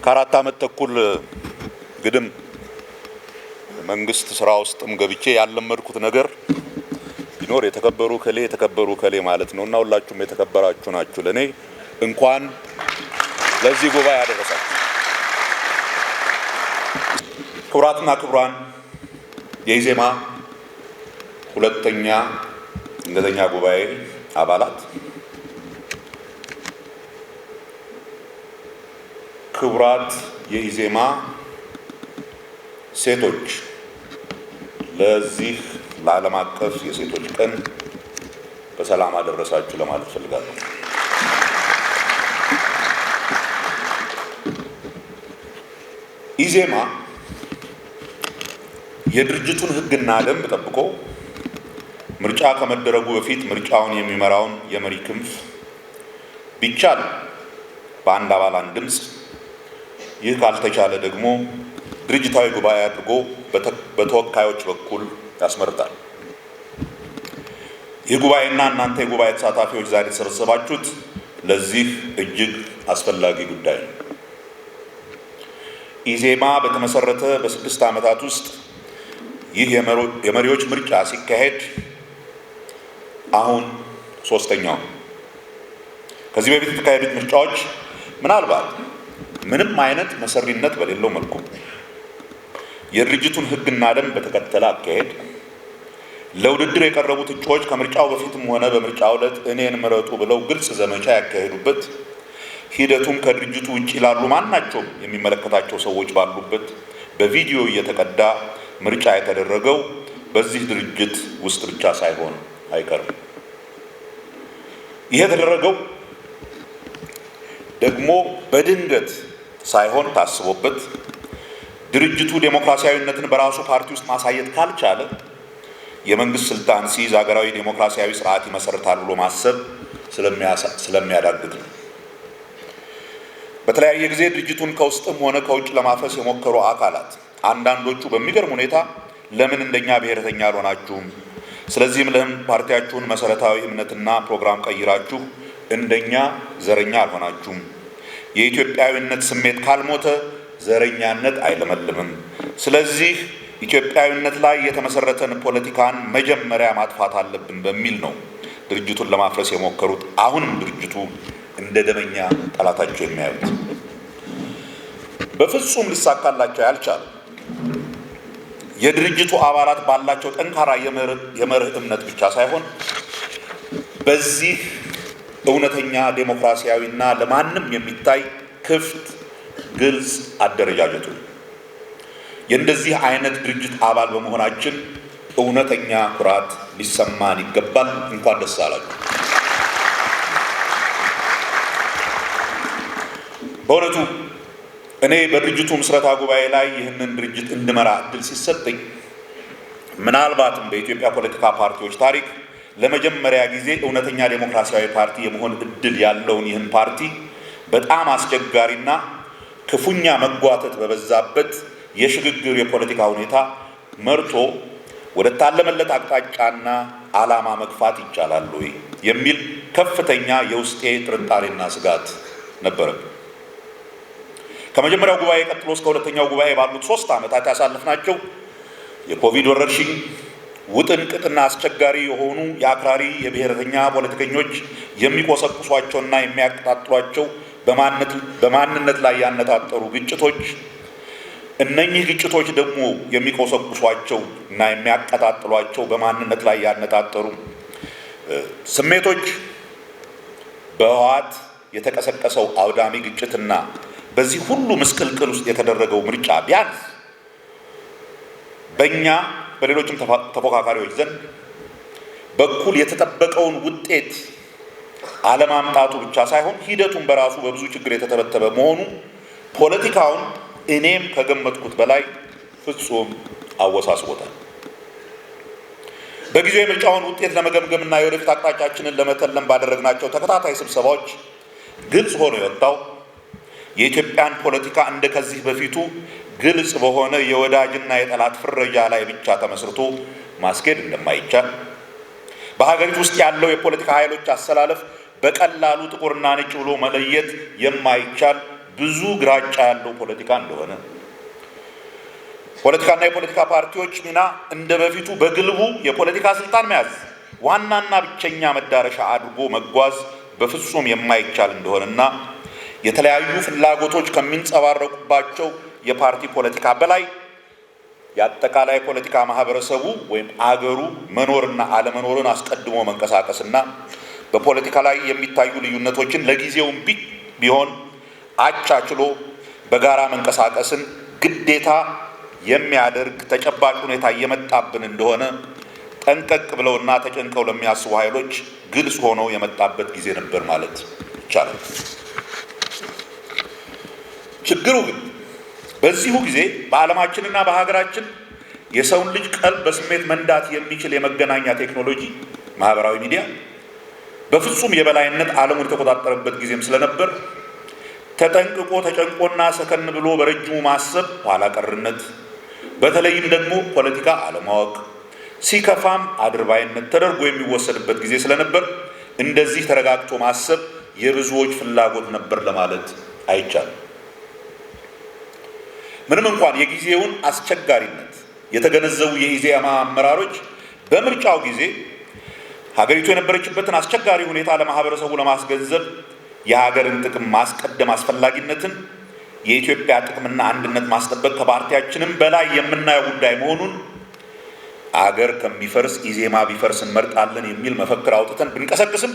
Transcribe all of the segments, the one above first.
ከአራት ዓመት ተኩል ግድም መንግስት ስራ ውስጥም ገብቼ ያለመድኩት ነገር ቢኖር የተከበሩ ከሌ ማለት ነውና ሁላችሁም የተከበራችሁ ናችሁ። ለኔ እንኳን ለዚህ ጉባኤ አደረሳችሁ። ክቡራትና ክቡራን የኢዜማ ሁለተኛ ድንገተኛ ጉባኤ አባላት፣ ክቡራት የኢዜማ ሴቶች፣ ለዚህ ለዓለም አቀፍ የሴቶች ቀን በሰላም አደረሳችሁ ለማለት ፈልጋለሁ። ኢዜማ የድርጅቱን ሕግና ደንብ ጠብቆ ምርጫ ከመደረጉ በፊት ምርጫውን የሚመራውን የመሪ ክንፍ ቢቻል በአንድ አባል አንድ ድምፅ፣ ይህ ካልተቻለ ደግሞ ድርጅታዊ ጉባኤ አድርጎ በተወካዮች በኩል ያስመርጣል። ይህ ጉባኤና እናንተ የጉባኤ ተሳታፊዎች ዛሬ የተሰበሰባችሁት ለዚህ እጅግ አስፈላጊ ጉዳይ ነው። ኢዜማ በተመሰረተ በ6 ዓመታት ውስጥ ይህ የመሪዎች ምርጫ ሲካሄድ አሁን ሶስተኛው። ከዚህ በፊት የተካሄዱት ምርጫዎች ምናልባት ምንም አይነት መሰሪነት በሌለው መልኩ የድርጅቱን ሕግና ደንብ በተከተለ አካሄድ ለውድድር የቀረቡት እጩዎች ከምርጫው በፊትም ሆነ በምርጫው ዕለት እኔን ምረጡ ብለው ግልጽ ዘመቻ ያካሄዱበት፣ ሂደቱም ከድርጅቱ ውጭ ላሉ ማናቸውም የሚመለከታቸው ሰዎች ባሉበት በቪዲዮ እየተቀዳ ምርጫ የተደረገው በዚህ ድርጅት ውስጥ ብቻ ሳይሆን አይቀርም። ይሄ የተደረገው ደግሞ በድንገት ሳይሆን ታስቦበት ድርጅቱ ዴሞክራሲያዊነትን በራሱ ፓርቲ ውስጥ ማሳየት ካልቻለ የመንግስት ስልጣን ሲይዝ ሀገራዊ ዴሞክራሲያዊ ስርዓት ይመሰርታል ብሎ ማሰብ ስለሚያዳግት ነው። በተለያየ ጊዜ ድርጅቱን ከውስጥም ሆነ ከውጭ ለማፍረስ የሞከሩ አካላት አንዳንዶቹ በሚገርም ሁኔታ ለምን እንደኛ ብሔረተኛ አልሆናችሁም፣ ስለዚህም ለምን ፓርቲያችሁን መሰረታዊ እምነትና ፕሮግራም ቀይራችሁ እንደኛ ዘረኛ አልሆናችሁም፣ የኢትዮጵያዊነት ስሜት ካልሞተ ዘረኛነት አይለመልምም፣ ስለዚህ ኢትዮጵያዊነት ላይ የተመሰረተን ፖለቲካን መጀመሪያ ማጥፋት አለብን በሚል ነው ድርጅቱን ለማፍረስ የሞከሩት። አሁንም ድርጅቱ እንደ ደመኛ ጠላታቸው የሚያዩት በፍጹም ሊሳካላቸው ያልቻለ የድርጅቱ አባላት ባላቸው ጠንካራ የመርህ እምነት ብቻ ሳይሆን በዚህ እውነተኛ ዴሞክራሲያዊና ለማንም የሚታይ ክፍት ግልጽ አደረጃጀቱ የእንደዚህ አይነት ድርጅት አባል በመሆናችን እውነተኛ ኩራት ሊሰማን ይገባል። እንኳን ደስ አላችሁ። በእውነቱ እኔ በድርጅቱ ምስረታ ጉባኤ ላይ ይህንን ድርጅት እንድመራ እድል ሲሰጠኝ ምናልባትም በኢትዮጵያ ፖለቲካ ፓርቲዎች ታሪክ ለመጀመሪያ ጊዜ እውነተኛ ዴሞክራሲያዊ ፓርቲ የመሆን እድል ያለውን ይህን ፓርቲ በጣም አስቸጋሪና ክፉኛ መጓተት በበዛበት የሽግግር የፖለቲካ ሁኔታ መርቶ ወደ ታለመለት አቅጣጫና ዓላማ መግፋት ይቻላል ወይ የሚል ከፍተኛ የውስጤ ጥርጣሬና ስጋት ነበረብኝ። ከመጀመሪያው ጉባኤ ቀጥሎ እስከ ሁለተኛው ጉባኤ ባሉት 3 ዓመታት ያሳለፍናቸው የኮቪድ ወረርሽኝ ውጥንቅጥና አስቸጋሪ የሆኑ የአክራሪ የብሔረተኛ ፖለቲከኞች የሚቆሰቁሷቸውና የሚያቀጣጥሏቸው በማንነት ላይ ያነጣጠሩ ግጭቶች፣ እነኚህ ግጭቶች ደግሞ የሚቆሰቁሷቸው እና የሚያቀጣጥሏቸው በማንነት ላይ ያነጣጠሩ ስሜቶች፣ በህወሓት የተቀሰቀሰው አውዳሚ ግጭትና በዚህ ሁሉ ምስቅልቅል ውስጥ የተደረገው ምርጫ ቢያንስ በእኛ በሌሎችም ተፎካካሪዎች ዘንድ በኩል የተጠበቀውን ውጤት አለማምጣቱ ብቻ ሳይሆን ሂደቱን በራሱ በብዙ ችግር የተተበተበ መሆኑ ፖለቲካውን እኔም ከገመትኩት በላይ ፍጹም አወሳስቦታል። በጊዜው የምርጫውን ውጤት ለመገምገምና የወደፊት አቅጣጫችንን ለመተለም ባደረግናቸው ተከታታይ ስብሰባዎች ግልጽ ሆኖ የወጣው የኢትዮጵያን ፖለቲካ እንደ ከዚህ በፊቱ ግልጽ በሆነ የወዳጅና የጠላት ፍረጃ ላይ ብቻ ተመስርቶ ማስኬድ እንደማይቻል፣ በሀገሪቱ ውስጥ ያለው የፖለቲካ ኃይሎች አሰላለፍ በቀላሉ ጥቁርና ነጭ ብሎ መለየት የማይቻል ብዙ ግራጫ ያለው ፖለቲካ እንደሆነ፣ ፖለቲካና የፖለቲካ ፓርቲዎች ሚና እንደ በፊቱ በግልቡ የፖለቲካ ስልጣን መያዝ ዋናና ብቸኛ መዳረሻ አድርጎ መጓዝ በፍጹም የማይቻል እንደሆነና የተለያዩ ፍላጎቶች ከሚንጸባረቁባቸው የፓርቲ ፖለቲካ በላይ የአጠቃላይ ፖለቲካ ማህበረሰቡ ወይም አገሩ መኖርና አለመኖርን አስቀድሞ መንቀሳቀስና በፖለቲካ ላይ የሚታዩ ልዩነቶችን ለጊዜውም ቢሆን አቻችሎ በጋራ መንቀሳቀስን ግዴታ የሚያደርግ ተጨባጭ ሁኔታ እየመጣብን እንደሆነ ጠንቀቅ ብለውና ተጨንቀው ለሚያስቡ ኃይሎች ግልጽ ሆኖ የመጣበት ጊዜ ነበር ማለት ይቻላል። ችግሩ ግን በዚሁ ጊዜ በዓለማችንና በሀገራችን የሰውን ልጅ ቀልብ በስሜት መንዳት የሚችል የመገናኛ ቴክኖሎጂ ማህበራዊ ሚዲያ በፍጹም የበላይነት ዓለሙን የተቆጣጠረበት ጊዜም ስለነበር ተጠንቅቆ ተጨንቆና ሰከን ብሎ በረጅሙ ማሰብ ኋላ ቀርነት፣ በተለይም ደግሞ ፖለቲካ አለማወቅ፣ ሲከፋም አድርባይነት ተደርጎ የሚወሰድበት ጊዜ ስለነበር እንደዚህ ተረጋግቶ ማሰብ የብዙዎች ፍላጎት ነበር ለማለት አይቻልም። ምንም እንኳን የጊዜውን አስቸጋሪነት የተገነዘቡ የኢዜማ አመራሮች በምርጫው ጊዜ ሀገሪቱ የነበረችበትን አስቸጋሪ ሁኔታ ለማህበረሰቡ ለማስገንዘብ የሀገርን ጥቅም ማስቀደም አስፈላጊነትን፣ የኢትዮጵያ ጥቅምና አንድነት ማስጠበቅ ከፓርቲያችንም በላይ የምናየው ጉዳይ መሆኑን፣ አገር ከሚፈርስ ኢዜማ ቢፈርስ እንመርጣለን የሚል መፈክር አውጥተን ብንቀሰቅስም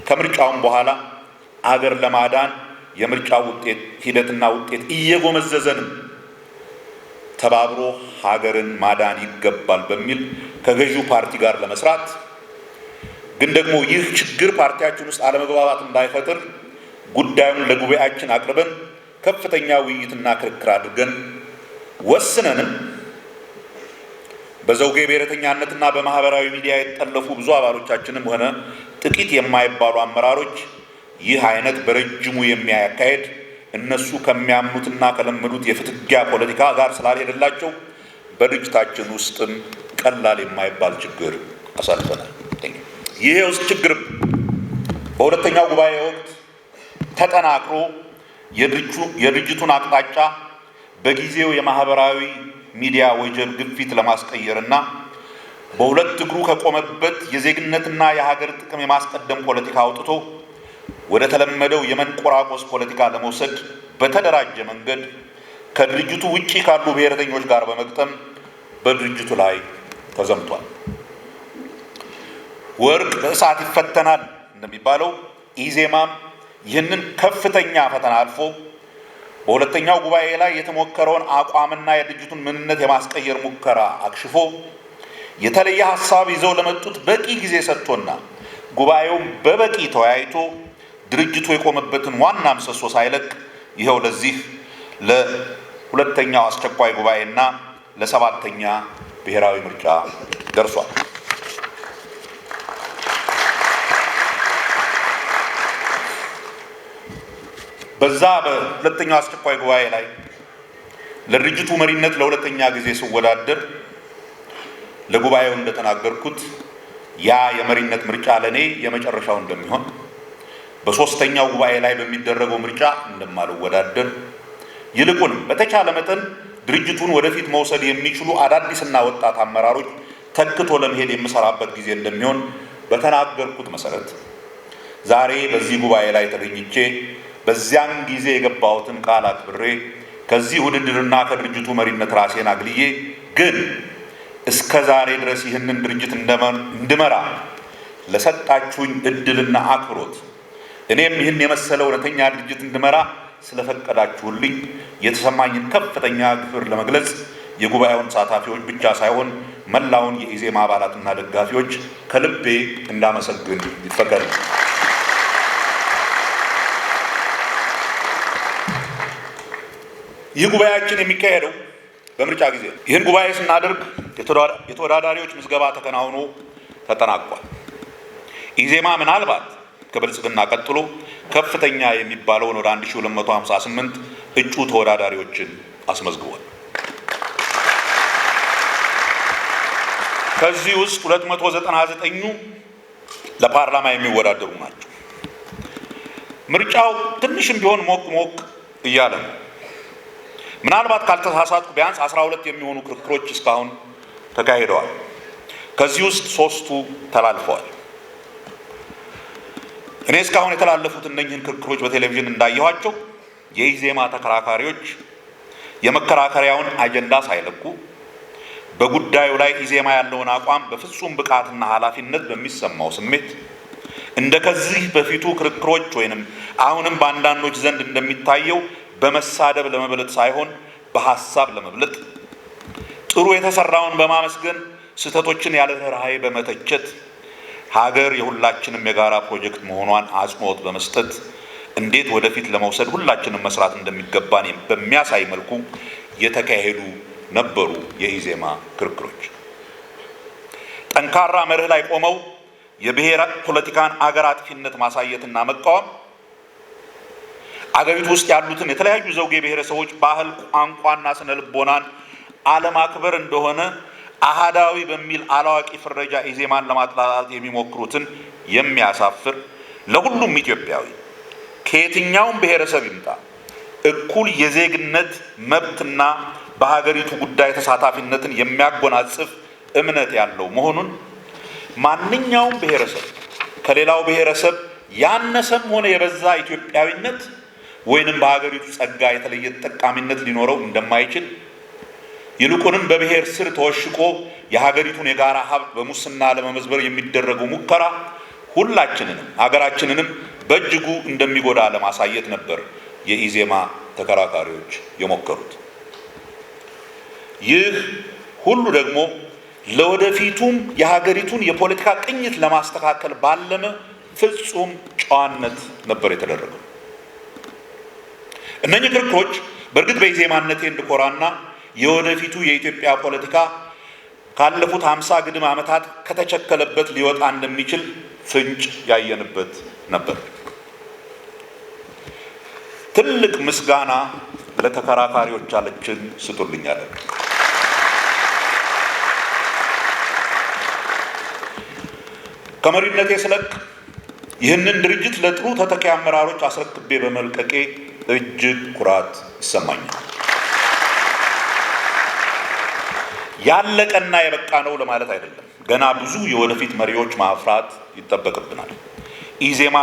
ከምርጫውም በኋላ አገር ለማዳን የምርጫው ውጤት ሂደትና ውጤት እየጎመዘዘንም ተባብሮ ሀገርን ማዳን ይገባል በሚል ከገዢው ፓርቲ ጋር ለመስራት ግን ደግሞ ይህ ችግር ፓርቲያችን ውስጥ አለመግባባት እንዳይፈጥር ጉዳዩን ለጉባኤያችን አቅርበን ከፍተኛ ውይይትና ክርክር አድርገን ወስነንም በዘውጌ ብሔረተኛነትና በማህበራዊ ሚዲያ የተጠለፉ ብዙ አባሎቻችንም ሆነ ጥቂት የማይባሉ አመራሮች ይህ አይነት በረጅሙ የሚያካሄድ እነሱ ከሚያምኑትና ከለመዱት የፍትጊያ ፖለቲካ ጋር ስላልሄደላቸው በድርጅታችን ውስጥም ቀላል የማይባል ችግር አሳልፈናል። ይሄ ውስጥ ችግርም በሁለተኛው ጉባኤ ወቅት ተጠናክሮ የድርጅቱን አቅጣጫ በጊዜው የማህበራዊ ሚዲያ ወጀብ ግፊት ለማስቀየርና በሁለት እግሩ ከቆመበት የዜግነትና የሀገር ጥቅም የማስቀደም ፖለቲካ አውጥቶ ወደ ተለመደው የመንቆራቆስ ፖለቲካ ለመውሰድ በተደራጀ መንገድ ከድርጅቱ ውጪ ካሉ ብሔረተኞች ጋር በመግጠም በድርጅቱ ላይ ተዘምቷል። ወርቅ በእሳት ይፈተናል እንደሚባለው ኢዜማም ይህንን ከፍተኛ ፈተና አልፎ በሁለተኛው ጉባኤ ላይ የተሞከረውን አቋምና የድርጅቱን ምንነት የማስቀየር ሙከራ አክሽፎ የተለየ ሀሳብ ይዘው ለመጡት በቂ ጊዜ ሰጥቶና ጉባኤውም በበቂ ተወያይቶ ድርጅቱ የቆመበትን ዋና ምሰሶ ሳይለቅ ይኸው ለዚህ ለሁለተኛው አስቸኳይ ጉባኤና ለሰባተኛ ብሔራዊ ምርጫ ደርሷል። በዛ በሁለተኛው አስቸኳይ ጉባኤ ላይ ለድርጅቱ መሪነት ለሁለተኛ ጊዜ ስወዳደር ለጉባኤው እንደተናገርኩት ያ የመሪነት ምርጫ ለኔ የመጨረሻው እንደሚሆን፣ በሶስተኛው ጉባኤ ላይ በሚደረገው ምርጫ እንደማልወዳደር፣ ይልቁንም በተቻለ መጠን ድርጅቱን ወደፊት መውሰድ የሚችሉ አዳዲስና ወጣት አመራሮች ተክቶ ለመሄድ የምሰራበት ጊዜ እንደሚሆን በተናገርኩት መሰረት ዛሬ በዚህ ጉባኤ ላይ ተገኝቼ በዚያን ጊዜ የገባሁትን ቃል አክብሬ ከዚህ ውድድርና ከድርጅቱ መሪነት ራሴን አግልዬ ግን እስከ ዛሬ ድረስ ይህንን ድርጅት እንድመራ ለሰጣችሁኝ እድልና አክብሮት እኔም ይህን የመሰለ እውነተኛ ድርጅት እንድመራ ስለፈቀዳችሁልኝ የተሰማኝን ከፍተኛ ክብር ለመግለጽ የጉባኤውን ተሳታፊዎች ብቻ ሳይሆን መላውን የኢዜማ አባላትና ደጋፊዎች ከልቤ እንዳመሰግን ይፈቀድ። ይህ ጉባኤያችን የሚካሄደው በምርጫ ጊዜ ነው። ይህን ጉባኤ ስናደርግ የተወዳዳሪዎች ምዝገባ ተከናውኖ ተጠናቋል። ኢዜማ ምናልባት ከብልጽግና ቀጥሎ ከፍተኛ የሚባለውን ወደ 1258 እጩ ተወዳዳሪዎችን አስመዝግቧል። ከዚህ ውስጥ 299ኙ ለፓርላማ የሚወዳደሩ ናቸው። ምርጫው ትንሽም ቢሆን ሞቅ ሞቅ እያለ ነው። ምናልባት ካልተሳሳትኩ ቢያንስ 12 የሚሆኑ ክርክሮች እስካሁን ተካሂደዋል። ከዚህ ውስጥ 3ቱ ተላልፈዋል። እኔ እስካሁን የተላለፉት እነኝህን ክርክሮች በቴሌቪዥን እንዳየኋቸው የኢዜማ ተከራካሪዎች የመከራከሪያውን አጀንዳ ሳይለቁ በጉዳዩ ላይ ኢዜማ ያለውን አቋም በፍጹም ብቃትና ኃላፊነት በሚሰማው ስሜት እንደ ከዚህ በፊቱ ክርክሮች ወይንም አሁንም በአንዳንዶች ዘንድ እንደሚታየው በመሳደብ ለመብለጥ ሳይሆን በሐሳብ ለመብለጥ ጥሩ የተሰራውን በማመስገን ስህተቶችን ያለ ርኅራኄ በመተቸት ሀገር የሁላችንም የጋራ ፕሮጀክት መሆኗን አጽንኦት በመስጠት እንዴት ወደፊት ለመውሰድ ሁላችንም መስራት እንደሚገባን በሚያሳይ መልኩ የተካሄዱ ነበሩ የኢዜማ ክርክሮች። ጠንካራ መርህ ላይ ቆመው የብሔር ፖለቲካን አገር አጥፊነት ማሳየትና መቃወም፣ አገሪቱ ውስጥ ያሉትን የተለያዩ ዘውጌ ብሔረሰቦች ባህል፣ ቋንቋና ስነ ልቦናን አለማክበር እንደሆነ አሃዳዊ በሚል አላዋቂ ፍረጃ ኢዜማን ለማጥላላት የሚሞክሩትን የሚያሳፍር ለሁሉም ኢትዮጵያዊ ከየትኛውም ብሔረሰብ ይምጣ እኩል የዜግነት መብትና በሀገሪቱ ጉዳይ ተሳታፊነትን የሚያጎናጽፍ እምነት ያለው መሆኑን ማንኛውም ብሔረሰብ ከሌላው ብሔረሰብ ያነሰም ሆነ የበዛ ኢትዮጵያዊነት ወይንም በሀገሪቱ ጸጋ የተለየ ተጠቃሚነት ሊኖረው እንደማይችል ይልቁንም በብሔር ስር ተወሽቆ የሀገሪቱን የጋራ ሀብት በሙስና ለመመዝበር የሚደረገው ሙከራ ሁላችንንም ሀገራችንንም በእጅጉ እንደሚጎዳ ለማሳየት ነበር የኢዜማ ተከራካሪዎች የሞከሩት። ይህ ሁሉ ደግሞ ለወደፊቱም የሀገሪቱን የፖለቲካ ቅኝት ለማስተካከል ባለመ ፍጹም ጨዋነት ነበር የተደረገው። እነኚህ ክርክሮች በእርግጥ በኢዜማነቴ እንድኮራና የወደፊቱ የኢትዮጵያ ፖለቲካ ካለፉት 50 ግድም ዓመታት ከተቸከለበት ሊወጣ እንደሚችል ፍንጭ ያየንበት ነበር። ትልቅ ምስጋና ለተከራካሪዎቻችን ስጡልኛል። ከመሪነቴ ስለቅ ይህንን ድርጅት ለጥሩ ተተኪ አመራሮች አስረክቤ በመልቀቄ እጅግ ኩራት ይሰማኛል። ያለቀና የበቃ ነው ለማለት አይደለም። ገና ብዙ የወደፊት መሪዎች ማፍራት ይጠበቅብናል። ኢዜማ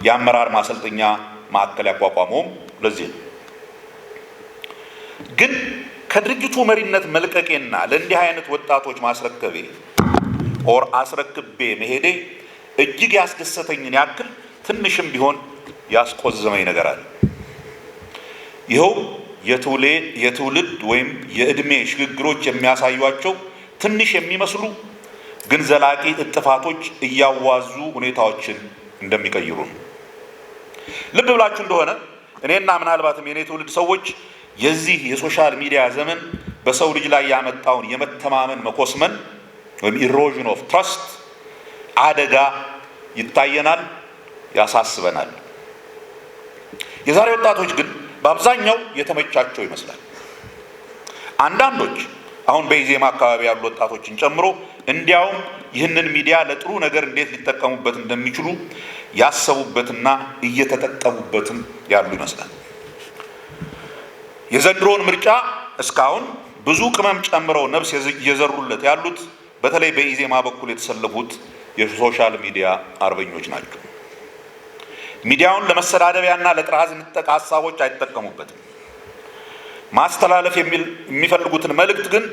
የአመራር ማሰልጠኛ ማዕከል ያቋቋመውም ለዚህ ነው። ግን ከድርጅቱ መሪነት መልቀቄና ለእንዲህ አይነት ወጣቶች ማስረከቤ አስረክቤ መሄዴ እጅግ ያስደሰተኝን ያክል ትንሽም ቢሆን ያስቆዘመኝ ነገር አለ። ይኸው የትውልድ ወይም የእድሜ ሽግግሮች የሚያሳዩቸው ትንሽ የሚመስሉ ግን ዘላቂ እጥፋቶች እያዋዙ ሁኔታዎችን እንደሚቀይሩ ነው። ልብ ብላችሁ እንደሆነ እኔና ምናልባትም የኔ ትውልድ ሰዎች የዚህ የሶሻል ሚዲያ ዘመን በሰው ልጅ ላይ ያመጣውን የመተማመን መኮስመን ወይም ኢሮዥን ኦፍ ትረስት አደጋ ይታየናል፣ ያሳስበናል። የዛሬ ወጣቶች ግን በአብዛኛው የተመቻቸው ይመስላል። አንዳንዶች አሁን በኢዜማ አካባቢ ያሉ ወጣቶችን ጨምሮ እንዲያውም ይህንን ሚዲያ ለጥሩ ነገር እንዴት ሊጠቀሙበት እንደሚችሉ ያሰቡበትና እየተጠቀሙበትም ያሉ ይመስላል። የዘንድሮውን ምርጫ እስካሁን ብዙ ቅመም ጨምረው ነፍስ እየዘሩለት ያሉት በተለይ በኢዜማ በኩል የተሰለፉት የሶሻል ሚዲያ አርበኞች ናቸው። ሚዲያውን ለመሰዳደቢያና ለጥራዝ ንጠቃ ሀሳቦች አይጠቀሙበትም። ማስተላለፍ የሚፈልጉትን መልእክት ግን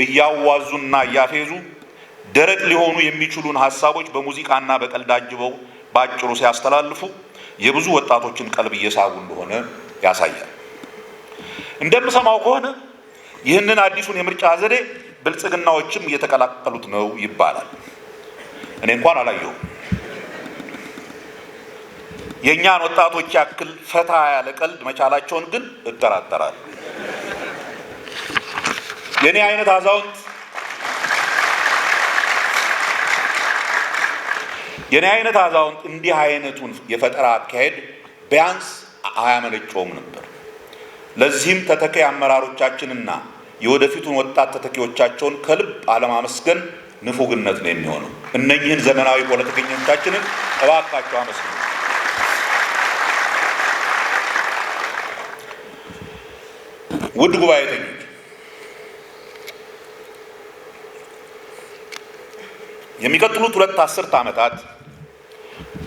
እያዋዙና እያፌዙ ደረቅ ሊሆኑ የሚችሉን ሀሳቦች በሙዚቃና በቀልድ አጅበው ባጭሩ ሲያስተላልፉ የብዙ ወጣቶችን ቀልብ እየሳቡ እንደሆነ ያሳያል። እንደምሰማው ከሆነ ይህንን አዲሱን የምርጫ ዘዴ ብልጽግናዎችም እየተቀላቀሉት ነው ይባላል። እኔ እንኳን አላየሁም። የእኛን ወጣቶች ያክል ፈታ ያለ ቀልድ መቻላቸውን ግን እጠራጠራለሁ። የኔ አይነት አዛውንት እንዲህ አይነቱን የፈጠራ አካሄድ ቢያንስ አያመነጨውም ነበር። ለዚህም ተተኪ አመራሮቻችንና የወደፊቱን ወጣት ተተኪዎቻቸውን ከልብ አለማመስገን ንፉግነት ነው የሚሆነው። እነኚህን ዘመናዊ ፖለቲከኞቻችንን እባካቸው አመስግኑ። ውድ ጉባኤተኞች፣ የሚቀጥሉት 2 አስርት ዓመታት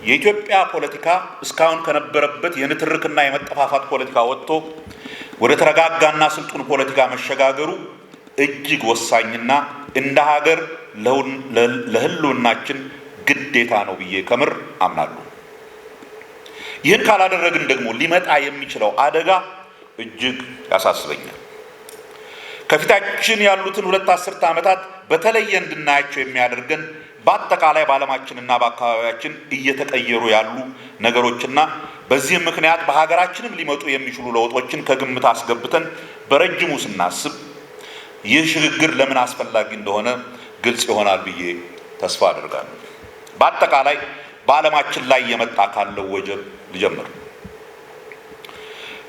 የኢትዮጵያ ፖለቲካ እስካሁን ከነበረበት የንትርክና የመጠፋፋት ፖለቲካ ወጥቶ ወደ ተረጋጋና ስልጡን ፖለቲካ መሸጋገሩ እጅግ ወሳኝና እንደ ሀገር ለህልውናችን ግዴታ ነው ብዬ ከምር አምናለሁ። ይህን ካላደረግን ደግሞ ሊመጣ የሚችለው አደጋ እጅግ ያሳስበኛል። ከፊታችን ያሉትን 2 አስርት ዓመታት በተለየ እንድናያቸው የሚያደርገን በአጠቃላይ በዓለማችንና በአካባቢያችን እየተቀየሩ ያሉ ነገሮችና በዚህም ምክንያት በሀገራችንም ሊመጡ የሚችሉ ለውጦችን ከግምት አስገብተን በረጅሙ ስናስብ ይህ ሽግግር ለምን አስፈላጊ እንደሆነ ግልጽ ይሆናል ብዬ ተስፋ አደርጋለሁ። በአጠቃላይ በዓለማችን ላይ የመጣ ካለው ወጀብ ልጀምር።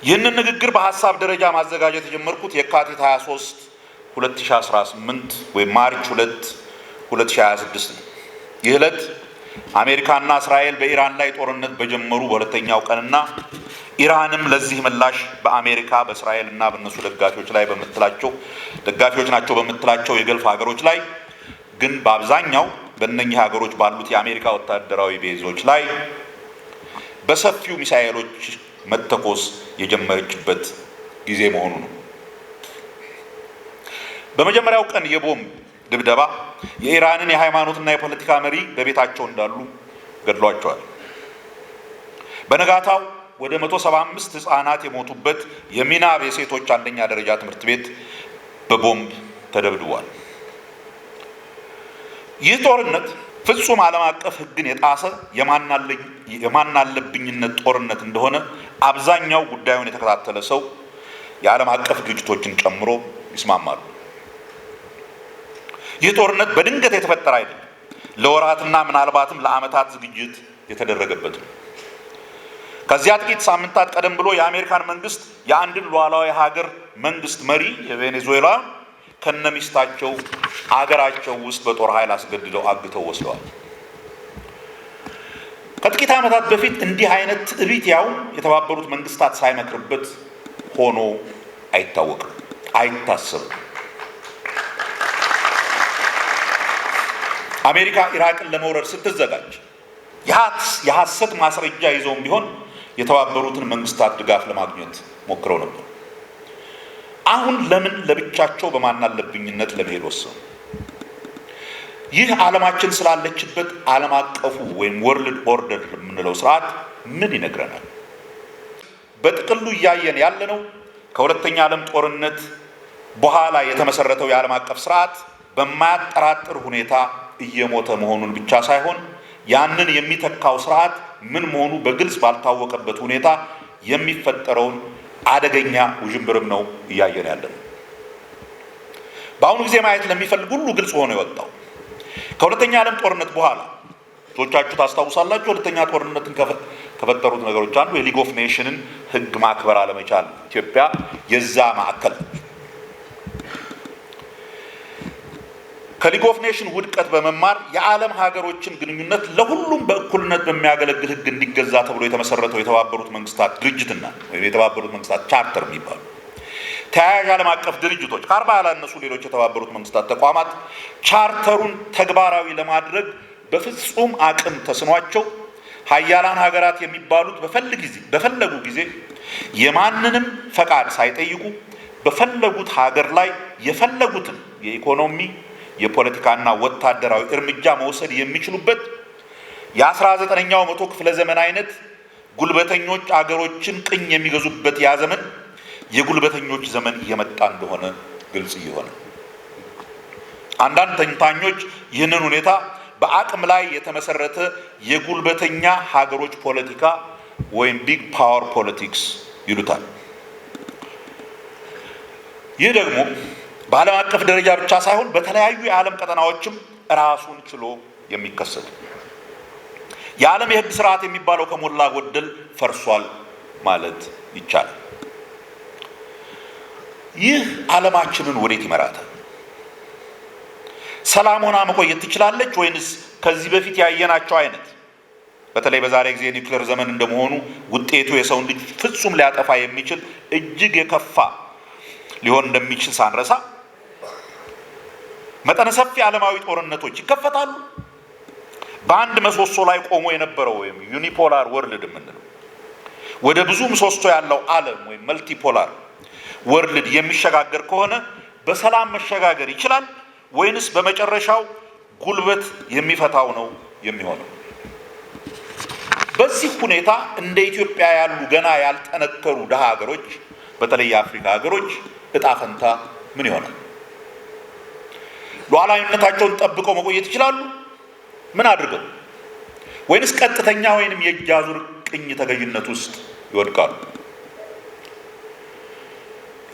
ይህንን ንግግር በሀሳብ ደረጃ ማዘጋጀት የጀመርኩት የካቲት 23 2018 ወይም ማርች 2 2026 ነው። ይህ ዕለት አሜሪካና እስራኤል በኢራን ላይ ጦርነት በጀመሩ በሁለተኛው ቀንና ኢራንም ለዚህ ምላሽ በአሜሪካ በእስራኤልና በእነሱ ደጋፊዎች ናቸው በምትላቸው የገልፍ ሀገሮች ላይ ግን በአብዛኛው በእነኚህ ሀገሮች ባሉት የአሜሪካ ወታደራዊ ቤዞች ላይ በሰፊው ሚሳኤሎች መተኮስ የጀመረችበት ጊዜ መሆኑ ነው። በመጀመሪያው ቀን የቦምብ ድብደባ የኢራንን የሃይማኖትና የፖለቲካ መሪ በቤታቸው እንዳሉ ገድሏቸዋል። በነጋታው ወደ 175 ህፃናት የሞቱበት የሚናብ የሴቶች አንደኛ ደረጃ ትምህርት ቤት በቦምብ ተደብድቧል። ይህ ጦርነት ፍጹም ዓለም አቀፍ ሕግን የጣሰ የማናለብኝነት ጦርነት እንደሆነ አብዛኛው ጉዳዩን የተከታተለ ሰው የዓለም አቀፍ ድርጅቶችን ጨምሮ ይስማማሉ። ይህ ጦርነት በድንገት የተፈጠረ አይደለም። ለወራትና ምናልባትም ለዓመታት ዝግጅት የተደረገበት ነው። ከዚያ ጥቂት ሳምንታት ቀደም ብሎ የአሜሪካን መንግስት የአንድን ሉዓላዊ ሀገር መንግስት መሪ የቬኔዙዌላ ከነሚስታቸው አገራቸው ውስጥ በጦር ኃይል አስገድደው አግተው ወስደዋል። ከጥቂት ዓመታት በፊት እንዲህ አይነት ትዕቢት ያው የተባበሩት መንግስታት ሳይመክርበት ሆኖ አይታወቅም፣ አይታሰብም። አሜሪካ ኢራቅን ለመውረድ ስትዘጋጅ የሐሰት ማስረጃ ይዘውም ቢሆን የተባበሩትን መንግስታት ድጋፍ ለማግኘት ሞክረው ነበር። አሁን ለምን ለብቻቸው በማናለብኝነት ለመሄድ ወሰኑ? ይህ ዓለማችን ስላለችበት ዓለም አቀፉ ወይም ወርልድ ኦርደር የምንለው ስርዓት ምን ይነግረናል? በጥቅሉ እያየን ያለነው ከሁለተኛ ዓለም ጦርነት በኋላ የተመሰረተው የዓለም አቀፍ ስርዓት በማያጠራጥር ሁኔታ እየሞተ መሆኑን ብቻ ሳይሆን ያንን የሚተካው ስርዓት ምን መሆኑ በግልጽ ባልታወቀበት ሁኔታ የሚፈጠረውን አደገኛ ውዥንብርም ነው እያየን ያለነው። በአሁኑ ጊዜ ማየት ለሚፈልግ ሁሉ ግልጽ ሆኖ የወጣው ከሁለተኛ ዓለም ጦርነት በኋላ ቶቻችሁ ታስታውሳላችሁ። ሁለተኛ ጦርነትን ከፈጠሩት ነገሮች አንዱ የሊግ ኦፍ ኔሽንን ሕግ ማክበር አለመቻል። ኢትዮጵያ የዛ ማዕከል። ከሊግ ኦፍ ኔሽን ውድቀት በመማር የዓለም ሀገሮችን ግንኙነት ለሁሉም በእኩልነት በሚያገለግል ሕግ እንዲገዛ ተብሎ የተመሰረተው የተባበሩት መንግስታት ድርጅትና ወይም የተባበሩት መንግስታት ቻርተር የሚባሉ ተያያዥ ዓለም አቀፍ ድርጅቶች ከ40 ያላነሱ ሌሎች የተባበሩት መንግስታት ተቋማት ቻርተሩን ተግባራዊ ለማድረግ በፍጹም አቅም ተስኗቸው ሀያላን ሀገራት የሚባሉት በፈለጉ ጊዜ የማንንም ፈቃድ ሳይጠይቁ በፈለጉት ሀገር ላይ የፈለጉትን የኢኮኖሚ የፖለቲካና ወታደራዊ እርምጃ መውሰድ የሚችሉበት የ19ኛው መቶ ክፍለ ዘመን አይነት ጉልበተኞች አገሮችን ቅኝ የሚገዙበት ያ ዘመን የጉልበተኞች ዘመን እየመጣ እንደሆነ ግልጽ እየሆነ፣ አንዳንድ ተንታኞች ይህንን ሁኔታ በአቅም ላይ የተመሰረተ የጉልበተኛ ሀገሮች ፖለቲካ ወይም ቢግ ፓወር ፖለቲክስ ይሉታል። ይህ ደግሞ በዓለም አቀፍ ደረጃ ብቻ ሳይሆን በተለያዩ የዓለም ቀጠናዎችም ራሱን ችሎ የሚከሰት የዓለም የሕግ ስርዓት የሚባለው ከሞላ ጎደል ፈርሷል ማለት ይቻላል። ይህ ዓለማችንን ወዴት ይመራታል? ሰላም ሆና መቆየት ትችላለች ወይንስ ከዚህ በፊት ያየናቸው አይነት በተለይ በዛሬ ጊዜ ኒውክሌር ዘመን እንደመሆኑ ውጤቱ የሰውን ልጅ ፍጹም ሊያጠፋ የሚችል እጅግ የከፋ ሊሆን እንደሚችል ሳንረሳ መጠነ ሰፊ ዓለማዊ ጦርነቶች ይከፈታሉ። በአንድ ምሰሶ ላይ ቆሞ የነበረው ወይም ዩኒፖላር ወርልድ የምንለው ወደ ብዙ ምሰሶ ያለው ዓለም ወይም መልቲፖላር ወርልድ የሚሸጋገር ከሆነ በሰላም መሸጋገር ይችላል ወይንስ በመጨረሻው ጉልበት የሚፈታው ነው የሚሆነው? በዚህ ሁኔታ እንደ ኢትዮጵያ ያሉ ገና ያልጠነከሩ ድሃ ሀገሮች፣ በተለይ የአፍሪካ ሀገሮች እጣ ፈንታ ምን ይሆናል? ሉዓላዊነታቸውን ጠብቀው መቆየት ይችላሉ? ምን አድርገው? ወይንስ ቀጥተኛ ወይንም የእጅ አዙር ቅኝ ተገዥነት ውስጥ ይወድቃሉ?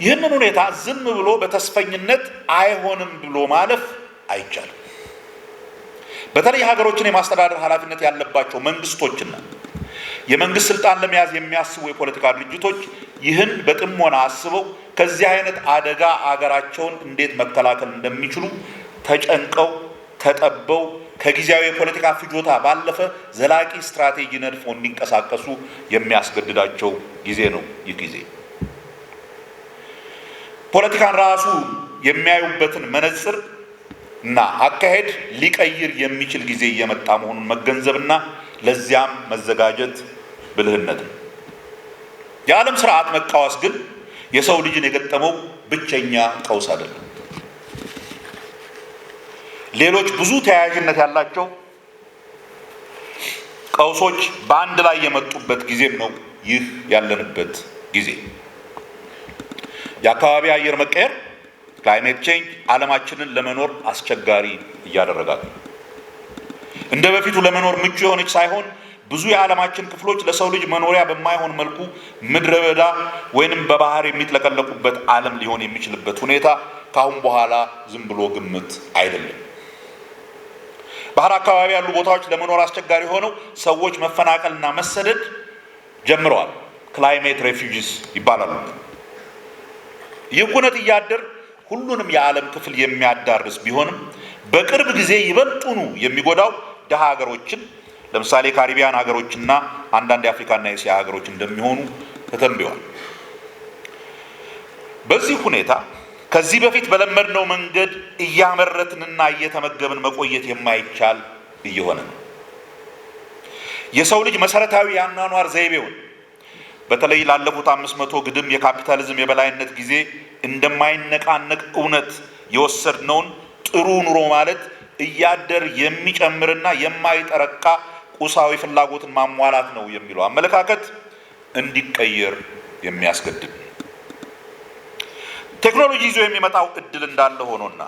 ይህንን ሁኔታ ዝም ብሎ በተስፈኝነት አይሆንም ብሎ ማለፍ አይቻልም። በተለይ ሀገሮችን የማስተዳደር ኃላፊነት ያለባቸው መንግስቶችና የመንግስት ስልጣን ለመያዝ የሚያስቡ የፖለቲካ ድርጅቶች ይህን በጥሞና አስበው ከዚህ አይነት አደጋ አገራቸውን እንዴት መከላከል እንደሚችሉ ተጨንቀው ተጠበው ከጊዜያዊ የፖለቲካ ፍጆታ ባለፈ ዘላቂ ስትራቴጂ ነድፈው እንዲንቀሳቀሱ የሚያስገድዳቸው ጊዜ ነው። ይህ ጊዜ ፖለቲካን ራሱ የሚያዩበትን መነጽር እና አካሄድ ሊቀይር የሚችል ጊዜ እየመጣ መሆኑን መገንዘብና ለዚያም መዘጋጀት ብልህነት ነው። የዓለም ስርዓት መቃወስ ግን የሰው ልጅን የገጠመው ብቸኛ ቀውስ አይደለም። ሌሎች ብዙ ተያያዥነት ያላቸው ቀውሶች በአንድ ላይ የመጡበት ጊዜም ነው ይህ ያለንበት ጊዜ። የአካባቢ አየር መቀየር ክላይሜት ቼንጅ ዓለማችንን ለመኖር አስቸጋሪ እያደረጋት ነው። እንደ በፊቱ ለመኖር ምቹ የሆነች ሳይሆን ብዙ የዓለማችን ክፍሎች ለሰው ልጅ መኖሪያ በማይሆን መልኩ ምድረ በዳ ወይንም በባህር የሚጥለቀለቁበት ዓለም ሊሆን የሚችልበት ሁኔታ ካሁን በኋላ ዝም ብሎ ግምት አይደለም። ባህር አካባቢ ያሉ ቦታዎች ለመኖር አስቸጋሪ ሆነው ሰዎች መፈናቀልና መሰደድ ጀምረዋል። ክላይሜት ሬፊውጂስ ይባላሉ። ይህ ኩነት እያደር ሁሉንም የዓለም ክፍል የሚያዳርስ ቢሆንም በቅርብ ጊዜ ይበልጡኑ የሚጎዳው ድሃ ሀገሮችን ለምሳሌ ካሪቢያን ሀገሮችና አንዳንድ የአፍሪካና የእስያ ሀገሮች እንደሚሆኑ ተተንብዮአል። በዚህ ሁኔታ ከዚህ በፊት በለመድነው መንገድ እያመረትንና እየተመገብን መቆየት የማይቻል እየሆነ ነው። የሰው ልጅ መሰረታዊ የአኗኗር ዘይቤውን በተለይ ላለፉት 500 ግድም የካፒታሊዝም የበላይነት ጊዜ እንደማይነቃነቅ እውነት የወሰድነውን ጥሩ ኑሮ ማለት እያደር የሚጨምርና የማይጠረቃ ቁሳዊ ፍላጎትን ማሟላት ነው የሚለው አመለካከት እንዲቀየር የሚያስገድድ ቴክኖሎጂ ይዞ የሚመጣው እድል እንዳለ ሆኖና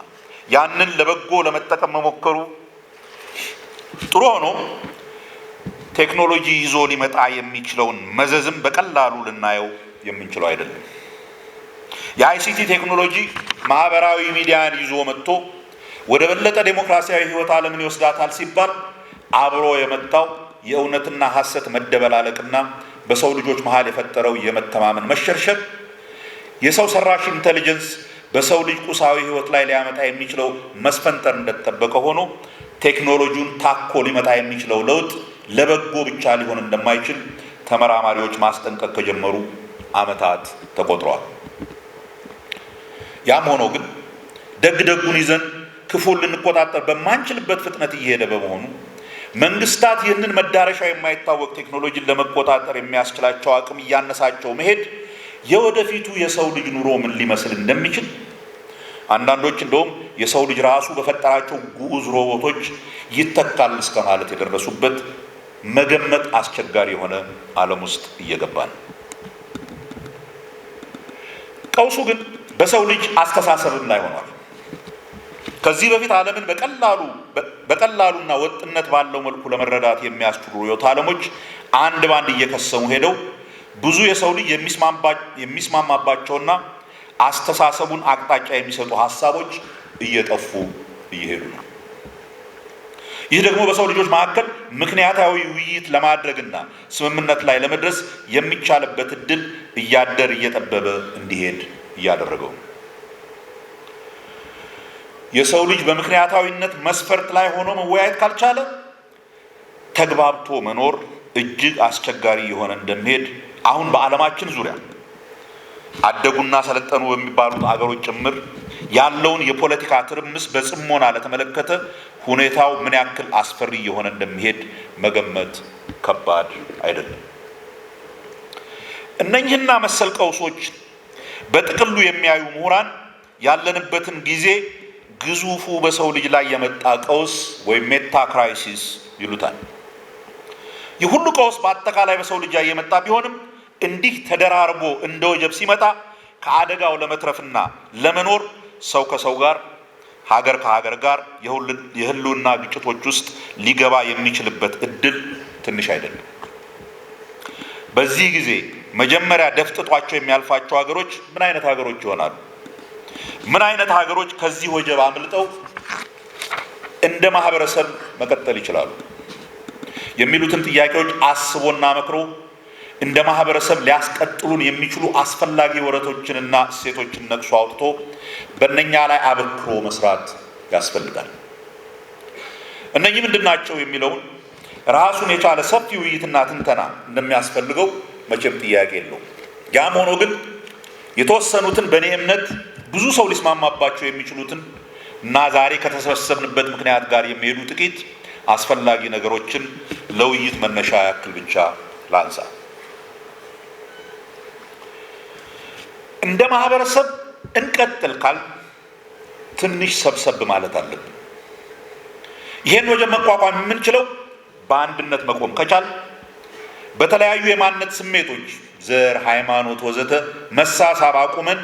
ያንን ለበጎ ለመጠቀም መሞከሩ ጥሩ ሆኖ ቴክኖሎጂ ይዞ ሊመጣ የሚችለውን መዘዝም በቀላሉ ልናየው የምንችለው አይደለም። የአይሲቲ ቴክኖሎጂ ማህበራዊ ሚዲያን ይዞ መጥቶ ወደ በለጠ ዴሞክራሲያዊ ህይወት ዓለምን ይወስዳታል ሲባል አብሮ የመጣው የእውነትና ሐሰት መደበላለቅና በሰው ልጆች መሃል የፈጠረው የመተማመን መሸርሸር የሰው ሰራሽ ኢንተለጀንስ በሰው ልጅ ቁሳዊ ህይወት ላይ ሊያመጣ የሚችለው መስፈንጠር እንደተጠበቀ ሆኖ ቴክኖሎጂውን ታኮ ሊመጣ የሚችለው ለውጥ ለበጎ ብቻ ሊሆን እንደማይችል ተመራማሪዎች ማስጠንቀቅ ከጀመሩ ዓመታት ተቆጥረዋል። ያም ሆኖ ግን ደግደጉን ይዘን ክፉን ልንቆጣጠር በማንችልበት ፍጥነት እየሄደ በመሆኑ መንግስታት ይህንን መዳረሻ የማይታወቅ ቴክኖሎጂን ለመቆጣጠር የሚያስችላቸው አቅም እያነሳቸው መሄድ የወደፊቱ የሰው ልጅ ኑሮ ምን ሊመስል እንደሚችል አንዳንዶች እንደውም የሰው ልጅ ራሱ በፈጠራቸው ግዑዝ ሮቦቶች ይተካል እስከ ማለት የደረሱበት መገመት አስቸጋሪ የሆነ ዓለም ውስጥ እየገባ ነው። ቀውሱ ግን በሰው ልጅ አስተሳሰብም ላይ ሆኗል። ከዚህ በፊት ዓለምን በቀላሉና ወጥነት ባለው መልኩ ለመረዳት የሚያስችሉ ርዕዮተ ዓለሞች አንድ ባንድ እየከሰሙ ሄደው ብዙ የሰው ልጅ የሚስማማባቸውና አስተሳሰቡን አቅጣጫ የሚሰጡ ሀሳቦች እየጠፉ እየሄዱ ነው። ይህ ደግሞ በሰው ልጆች መካከል ምክንያታዊ ውይይት ለማድረግና ስምምነት ላይ ለመድረስ የሚቻልበት እድል እያደር እየጠበበ እንዲሄድ እያደረገው ነው። የሰው ልጅ በምክንያታዊነት መስፈርት ላይ ሆኖ መወያየት ካልቻለ ተግባብቶ መኖር እጅግ አስቸጋሪ የሆነ እንደሚሄድ አሁን በዓለማችን ዙሪያ አደጉና ሰለጠኑ በሚባሉት አገሮች ጭምር ያለውን የፖለቲካ ትርምስ በጽሞና ለተመለከተ ሁኔታው ምን ያክል አስፈሪ የሆነ እንደሚሄድ መገመት ከባድ አይደለም። እነኚህና መሰል ቀውሶች በጥቅሉ የሚያዩ ምሁራን ያለንበትን ጊዜ ግዙፉ በሰው ልጅ ላይ የመጣ ቀውስ ወይም ሜታ ክራይሲስ ይሉታል። ይህ ሁሉ ቀውስ በአጠቃላይ በሰው ልጅ ላይ የመጣ ቢሆንም እንዲህ ተደራርቦ እንደ ወጀብ ሲመጣ ከአደጋው ለመትረፍና ለመኖር ሰው ከሰው ጋር፣ ሀገር ከሀገር ጋር የህልውና ግጭቶች ውስጥ ሊገባ የሚችልበት እድል ትንሽ አይደለም። በዚህ ጊዜ መጀመሪያ ደፍጥጧቸው የሚያልፋቸው ሀገሮች ምን አይነት ሀገሮች ይሆናሉ? ምን አይነት ሀገሮች ከዚህ ወጀብ አምልጠው እንደ ማህበረሰብ መቀጠል ይችላሉ? የሚሉትን ጥያቄዎች አስቦና መክሮ እንደ ማህበረሰብ ሊያስቀጥሉን የሚችሉ አስፈላጊ ወረቶችንና እሴቶችን ነቅሶ አውጥቶ በእነኛ ላይ አበክሮ መስራት ያስፈልጋል። እነኚህ ምንድናቸው የሚለውን ራሱን የቻለ ሰፊ ውይይትና ትንተና እንደሚያስፈልገው መቼም ጥያቄ የለውም። ያም ሆኖ ግን የተወሰኑትን በእኔ እምነት ብዙ ሰው ሊስማማባቸው የሚችሉትን እና ዛሬ ከተሰበሰብንበት ምክንያት ጋር የሚሄዱ ጥቂት አስፈላጊ ነገሮችን ለውይይት መነሻ ያክል ብቻ ላንሳ። እንደ ማህበረሰብ እንቀጥል ካል ትንሽ ሰብሰብ ማለት አለብን። ይሄን ወጀብ መቋቋም የምንችለው በአንድነት መቆም ከቻል፣ በተለያዩ የማንነት ስሜቶች ዘር፣ ሃይማኖት ወዘተ መሳሳብ አቁመን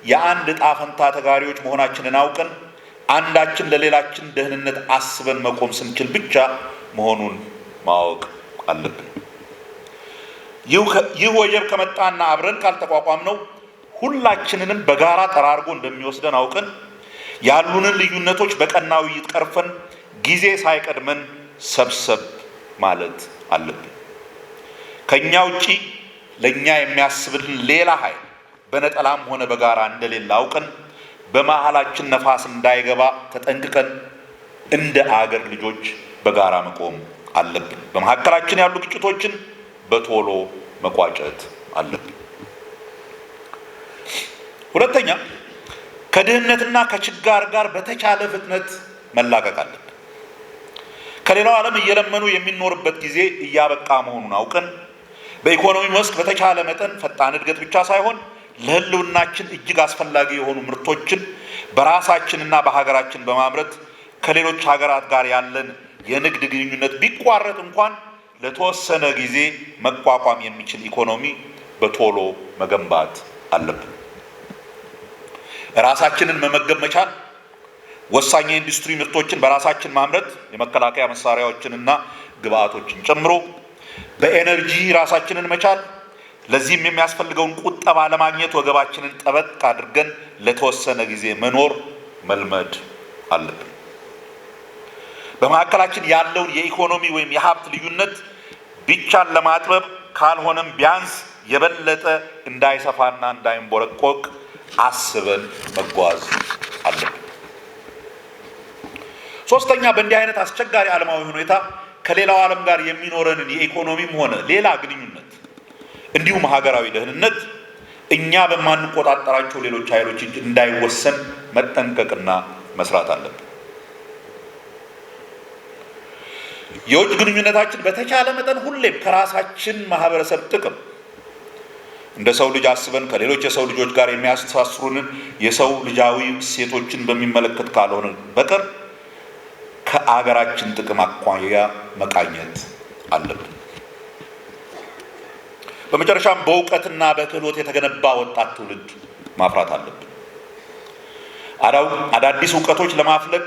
የአንድ ዕጣ ፈንታ ተጋሪዎች መሆናችንን አውቀን አንዳችን ለሌላችን ደህንነት አስበን መቆም ስንችል ብቻ መሆኑን ማወቅ አለብን። ይህ ወጀብ ከመጣና አብረን ካልተቋቋም ነው ሁላችንንም በጋራ ጠራርጎ እንደሚወስደን አውቀን ያሉንን ልዩነቶች በቀና ውይይት ቀርፈን ጊዜ ሳይቀድመን ሰብሰብ ማለት አለብን። ከኛ ውጪ ለኛ የሚያስብልን ሌላ ኃይል በነጠላም ሆነ በጋራ እንደሌለ አውቀን በመሃላችን ነፋስ እንዳይገባ ተጠንቅቀን እንደ አገር ልጆች በጋራ መቆም አለብን። በመካከላችን ያሉ ግጭቶችን በቶሎ መቋጨት አለብን። ሁለተኛ፣ ከድህነትና ከችጋር ጋር በተቻለ ፍጥነት መላቀቅ አለብን። ከሌላው ዓለም እየለመኑ የሚኖርበት ጊዜ እያበቃ መሆኑን አውቀን በኢኮኖሚ መስክ በተቻለ መጠን ፈጣን እድገት ብቻ ሳይሆን ለህልውናችን እጅግ አስፈላጊ የሆኑ ምርቶችን በራሳችንና በሀገራችን በማምረት ከሌሎች ሀገራት ጋር ያለን የንግድ ግንኙነት ቢቋረጥ እንኳን ለተወሰነ ጊዜ መቋቋም የሚችል ኢኮኖሚ በቶሎ መገንባት አለብን። ራሳችንን መመገብ መቻል፣ ወሳኝ የኢንዱስትሪ ምርቶችን በራሳችን ማምረት፣ የመከላከያ መሳሪያዎችንና ግብአቶችን ጨምሮ በኤነርጂ ራሳችንን መቻል፣ ለዚህም የሚያስፈልገውን ቁጠባ ለማግኘት ወገባችንን ጠበቅ አድርገን ለተወሰነ ጊዜ መኖር መልመድ አለብን። በመካከላችን ያለውን የኢኮኖሚ ወይም የሀብት ልዩነት ቢቻል ለማጥበብ ካልሆነም ቢያንስ የበለጠ እንዳይሰፋና እንዳይንቦረቆቅ አስበን መጓዝ አለብን። ሶስተኛ፣ በእንዲህ አይነት አስቸጋሪ ዓለማዊ ሁኔታ ከሌላው ዓለም ጋር የሚኖረንን የኢኮኖሚም ሆነ ሌላ ግንኙነት እንዲሁም ሀገራዊ ደህንነት እኛ በማንቆጣጠራቸው ሌሎች ኃይሎች እጅ እንዳይወሰን መጠንቀቅና መስራት አለብን። የውጭ ግንኙነታችን በተቻለ መጠን ሁሌም ከራሳችን ማህበረሰብ ጥቅም እንደ ሰው ልጅ አስበን ከሌሎች የሰው ልጆች ጋር የሚያስተሳስሩንን የሰው ልጃዊ እሴቶችን በሚመለከት ካልሆነ በቀር ከአገራችን ጥቅም አኳያ መቃኘት አለብን። በመጨረሻም በእውቀትና በክህሎት የተገነባ ወጣት ትውልድ ማፍራት አለብን። አዳዲስ እውቀቶች ለማፍለቅ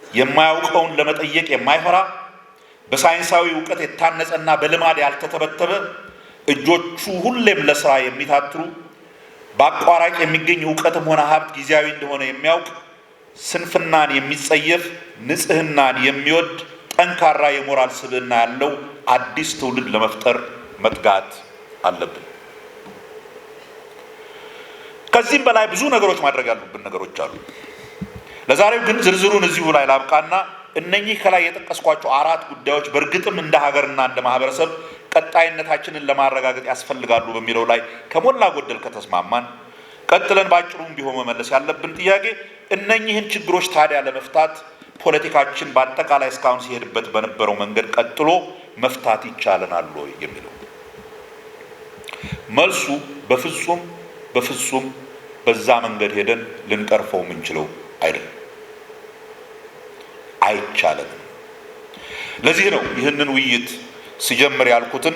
የማያውቀውን ለመጠየቅ የማይፈራ በሳይንሳዊ እውቀት የታነጸና በልማድ ያልተተበተበ እጆቹ ሁሌም ለስራ የሚታትሩ በአቋራጭ የሚገኝ እውቀትም ሆነ ሀብት ጊዜያዊ እንደሆነ የሚያውቅ ስንፍናን የሚጸየፍ ንጽህናን የሚወድ ጠንካራ የሞራል ስብዕና ያለው አዲስ ትውልድ ለመፍጠር መትጋት አለብን። ከዚህም በላይ ብዙ ነገሮች ማድረግ ያሉብን ነገሮች አሉ። ለዛሬው ግን ዝርዝሩን እዚሁ ላይ ላብቃና እነኚህ ከላይ የጠቀስኳቸው 4 ጉዳዮች በእርግጥም እንደ ሀገርና እንደ ማህበረሰብ ቀጣይነታችንን ለማረጋገጥ ያስፈልጋሉ በሚለው ላይ ከሞላ ጎደል ከተስማማን ቀጥለን ባጭሩም ቢሆን መመለስ ያለብን ጥያቄ እነኚህን ችግሮች ታዲያ ለመፍታት ፖለቲካችን በአጠቃላይ እስካሁን ሲሄድበት በነበረው መንገድ ቀጥሎ መፍታት ይቻለናል ወይ የሚለው መልሱ በፍጹም በዛ መንገድ ሄደን ልንቀርፈው የምንችለው አይደለም፣ አይቻለንም። ለዚህ ነው ይህንን ውይይት ሲጀምር ያልኩትን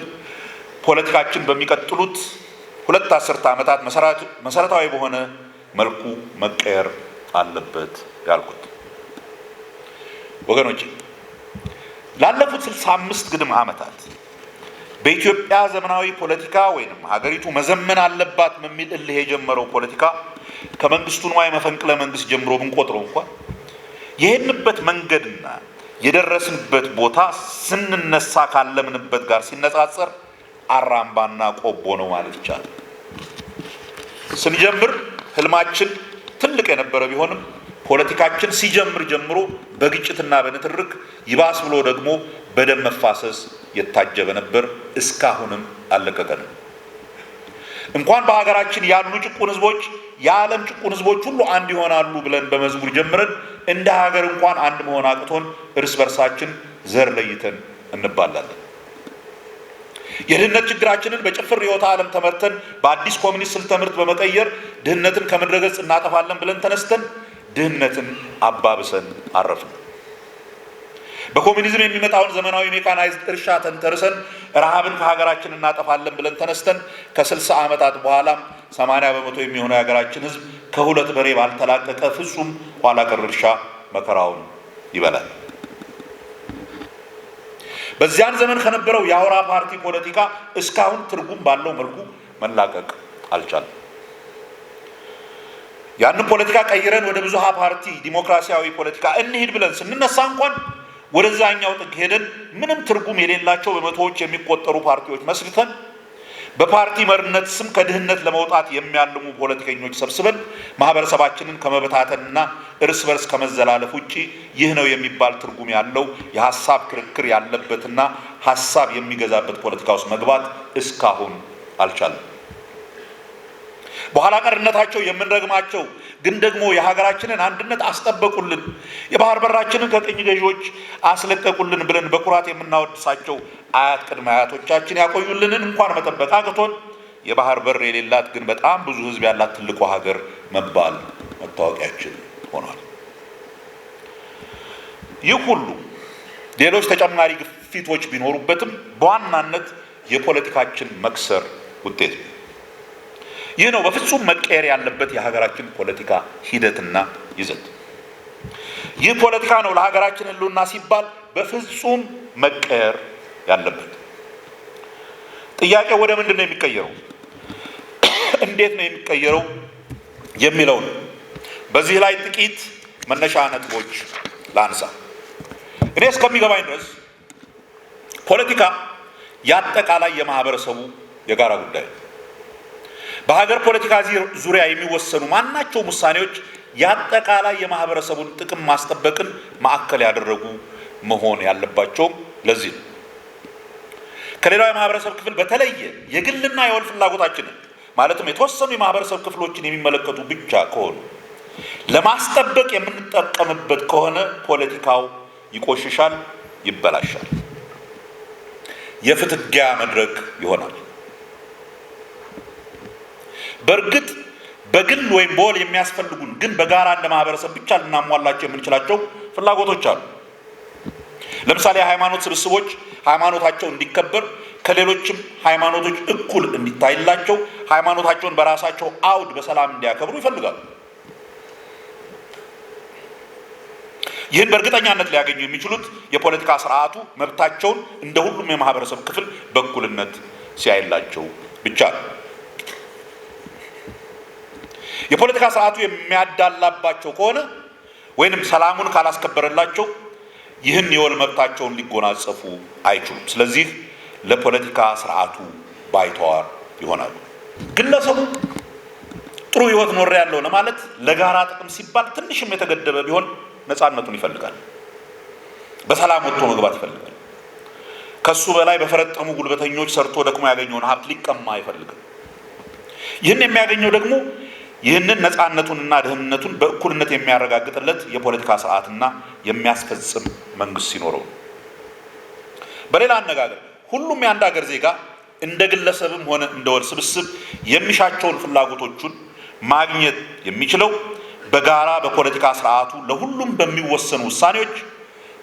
ፖለቲካችን በሚቀጥሉት 2 አስርተ ዓመታት መሰረታዊ በሆነ መልኩ መቀየር አለበት ያልኩት። ወገኖቼ ላለፉት 65 ግድም ዓመታት በኢትዮጵያ ዘመናዊ ፖለቲካ ወይንም ሀገሪቱ መዘመን አለባት በሚል እልህ የጀመረው ፖለቲካ ከመንግስቱ ንዋይ መፈንቅለ መንግስት ጀምሮ ብንቆጥረው እንኳን የሄድንበት መንገድና የደረስንበት ቦታ ስንነሳ ካለምንበት ጋር ሲነጻጸር አራምባና ቆቦ ነው ማለት ይቻላል። ስንጀምር ህልማችን ትልቅ የነበረ ቢሆንም ፖለቲካችን ሲጀምር ጀምሮ በግጭትና በንትርክ ይባስ ብሎ ደግሞ በደም መፋሰስ የታጀበ ነበር። እስካሁንም አለቀቀንም። እንኳን በሀገራችን ያሉ ጭቁን ህዝቦች የዓለም ጭቁን ህዝቦች ሁሉ አንድ ይሆናሉ ብለን በመዝሙር ጀምረን እንደ ሀገር እንኳን አንድ መሆን አቅቶን እርስ በርሳችን ዘር ለይተን እንባላለን። የድህነት ችግራችንን በጭፍር ርዕዮተ ዓለም ተመርተን በአዲስ ኮሚኒስት ስልተ ትምህርት በመቀየር ድህነትን ከምድረገጽ እናጠፋለን ብለን ተነስተን ድህነትን አባብሰን አረፍን። በኮሚኒዝም የሚመጣውን ዘመናዊ ሜካናይዝድ እርሻ ተንተርሰን ረሃብን ከሀገራችን እናጠፋለን ብለን ተነስተን ከ60 ዓመታት በኋላም 80 በመቶ የሚሆነው የሀገራችን ህዝብ ከሁለት በሬ ባልተላቀቀ ፍጹም ኋላ ቀር እርሻ መከራውን ይበላል። በዚያን ዘመን ከነበረው የአውራ ፓርቲ ፖለቲካ እስካሁን ትርጉም ባለው መልኩ መላቀቅ አልቻለም። ያንን ፖለቲካ ቀይረን ወደ ብዙሃ ፓርቲ ዲሞክራሲያዊ ፖለቲካ እንሂድ ብለን ስንነሳ እንኳን ወደዛኛው ጥግ ሄደን ምንም ትርጉም የሌላቸው በመቶዎች የሚቆጠሩ ፓርቲዎች መስርተን በፓርቲ መሪነት ስም ከድህነት ለመውጣት የሚያልሙ ፖለቲከኞች ሰብስበን ማህበረሰባችንን ከመበታተንና እርስ በርስ ከመዘላለፍ ውጪ ይህ ነው የሚባል ትርጉም ያለው የሐሳብ ክርክር ያለበትና ሐሳብ የሚገዛበት ፖለቲካ ውስጥ መግባት እስካሁን አልቻለም። በኋላ ቀርነታቸው የምንረግማቸው ግን ደግሞ የሀገራችንን አንድነት አስጠበቁልን፣ የባህር በራችንን ከቅኝ ገዢዎች አስለቀቁልን ብለን በኩራት የምናወድሳቸው አያት ቅድመ አያቶቻችን ያቆዩልንን እንኳን መጠበቅ አቅቶን የባህር በር የሌላት ግን በጣም ብዙ ህዝብ ያላት ትልቁ ሀገር መባል መታወቂያችን ሆኗል። ይህ ሁሉ ሌሎች ተጨማሪ ግፊቶች ቢኖሩበትም በዋናነት የፖለቲካችን መክሰር ውጤት ነው። ይህ ነው በፍጹም መቀየር ያለበት የሀገራችን ፖለቲካ ሂደትና ይዘት። ይህ ፖለቲካ ነው ለሀገራችን ህልውና ሲባል በፍጹም መቀየር ያለበት። ጥያቄው ወደ ምንድን ነው የሚቀየረው? እንዴት ነው የሚቀየረው የሚለው ነው። በዚህ ላይ ጥቂት መነሻ ነጥቦች ላንሳ። እኔ እስከሚገባኝ ድረስ ፖለቲካ የአጠቃላይ የማህበረሰቡ የጋራ ጉዳይ ነው። በሀገር ፖለቲካ ዙሪያ የሚወሰኑ ማናቸውም ውሳኔዎች የአጠቃላይ የማህበረሰቡን ጥቅም ማስጠበቅን ማዕከል ያደረጉ መሆን ያለባቸውም ለዚህ ነው። ከሌላው የማህበረሰብ ክፍል በተለየ የግልና የወል ፍላጎታችንን ማለትም የተወሰኑ የማህበረሰብ ክፍሎችን የሚመለከቱ ብቻ ከሆኑ ለማስጠበቅ የምንጠቀምበት ከሆነ ፖለቲካው ይቆሽሻል፣ ይበላሻል፣ የፍትጊያ መድረክ ይሆናል። በእርግጥ በግል ወይም በወል የሚያስፈልጉን ግን በጋራ እንደ ማህበረሰብ ብቻ ልናሟላቸው የምንችላቸው ፍላጎቶች አሉ። ለምሳሌ የሃይማኖት ስብስቦች ሃይማኖታቸው እንዲከበር ከሌሎችም ሃይማኖቶች እኩል እንዲታይላቸው ሃይማኖታቸውን በራሳቸው አውድ በሰላም እንዲያከብሩ ይፈልጋሉ። ይህን በእርግጠኛነት ሊያገኙ የሚችሉት የፖለቲካ ስርዓቱ መብታቸውን እንደ ሁሉም የማህበረሰብ ክፍል በእኩልነት ሲያይላቸው ብቻ ነው። የፖለቲካ ስርዓቱ የሚያዳላባቸው ከሆነ ወይንም ሰላሙን ካላስከበረላቸው ይህን የወል መብታቸውን ሊጎናጸፉ አይችሉም። ስለዚህ ለፖለቲካ ስርዓቱ ባይተዋር ይሆናሉ። ግለሰቡ ጥሩ ህይወት ኖር ያለው ለማለት ለጋራ ጥቅም ሲባል ትንሽም የተገደበ ቢሆን ነፃነቱን ይፈልጋል፣ በሰላም ወጥቶ መግባት ይፈልጋል። ከሱ በላይ በፈረጠሙ ጉልበተኞች ሰርቶ ደክሞ ያገኘውን ሀብት ሊቀማ አይፈልግም። ይህን የሚያገኘው ደግሞ ይህንን ነፃነቱንና ደህንነቱን በእኩልነት የሚያረጋግጥለት የፖለቲካ ስርዓትና የሚያስፈጽም መንግስት ሲኖረው። በሌላ አነጋገር ሁሉም የአንድ ሀገር ዜጋ እንደ ግለሰብም ሆነ እንደ ወል ስብስብ የሚሻቸውን ፍላጎቶቹን ማግኘት የሚችለው በጋራ በፖለቲካ ስርዓቱ ለሁሉም በሚወሰኑ ውሳኔዎች፣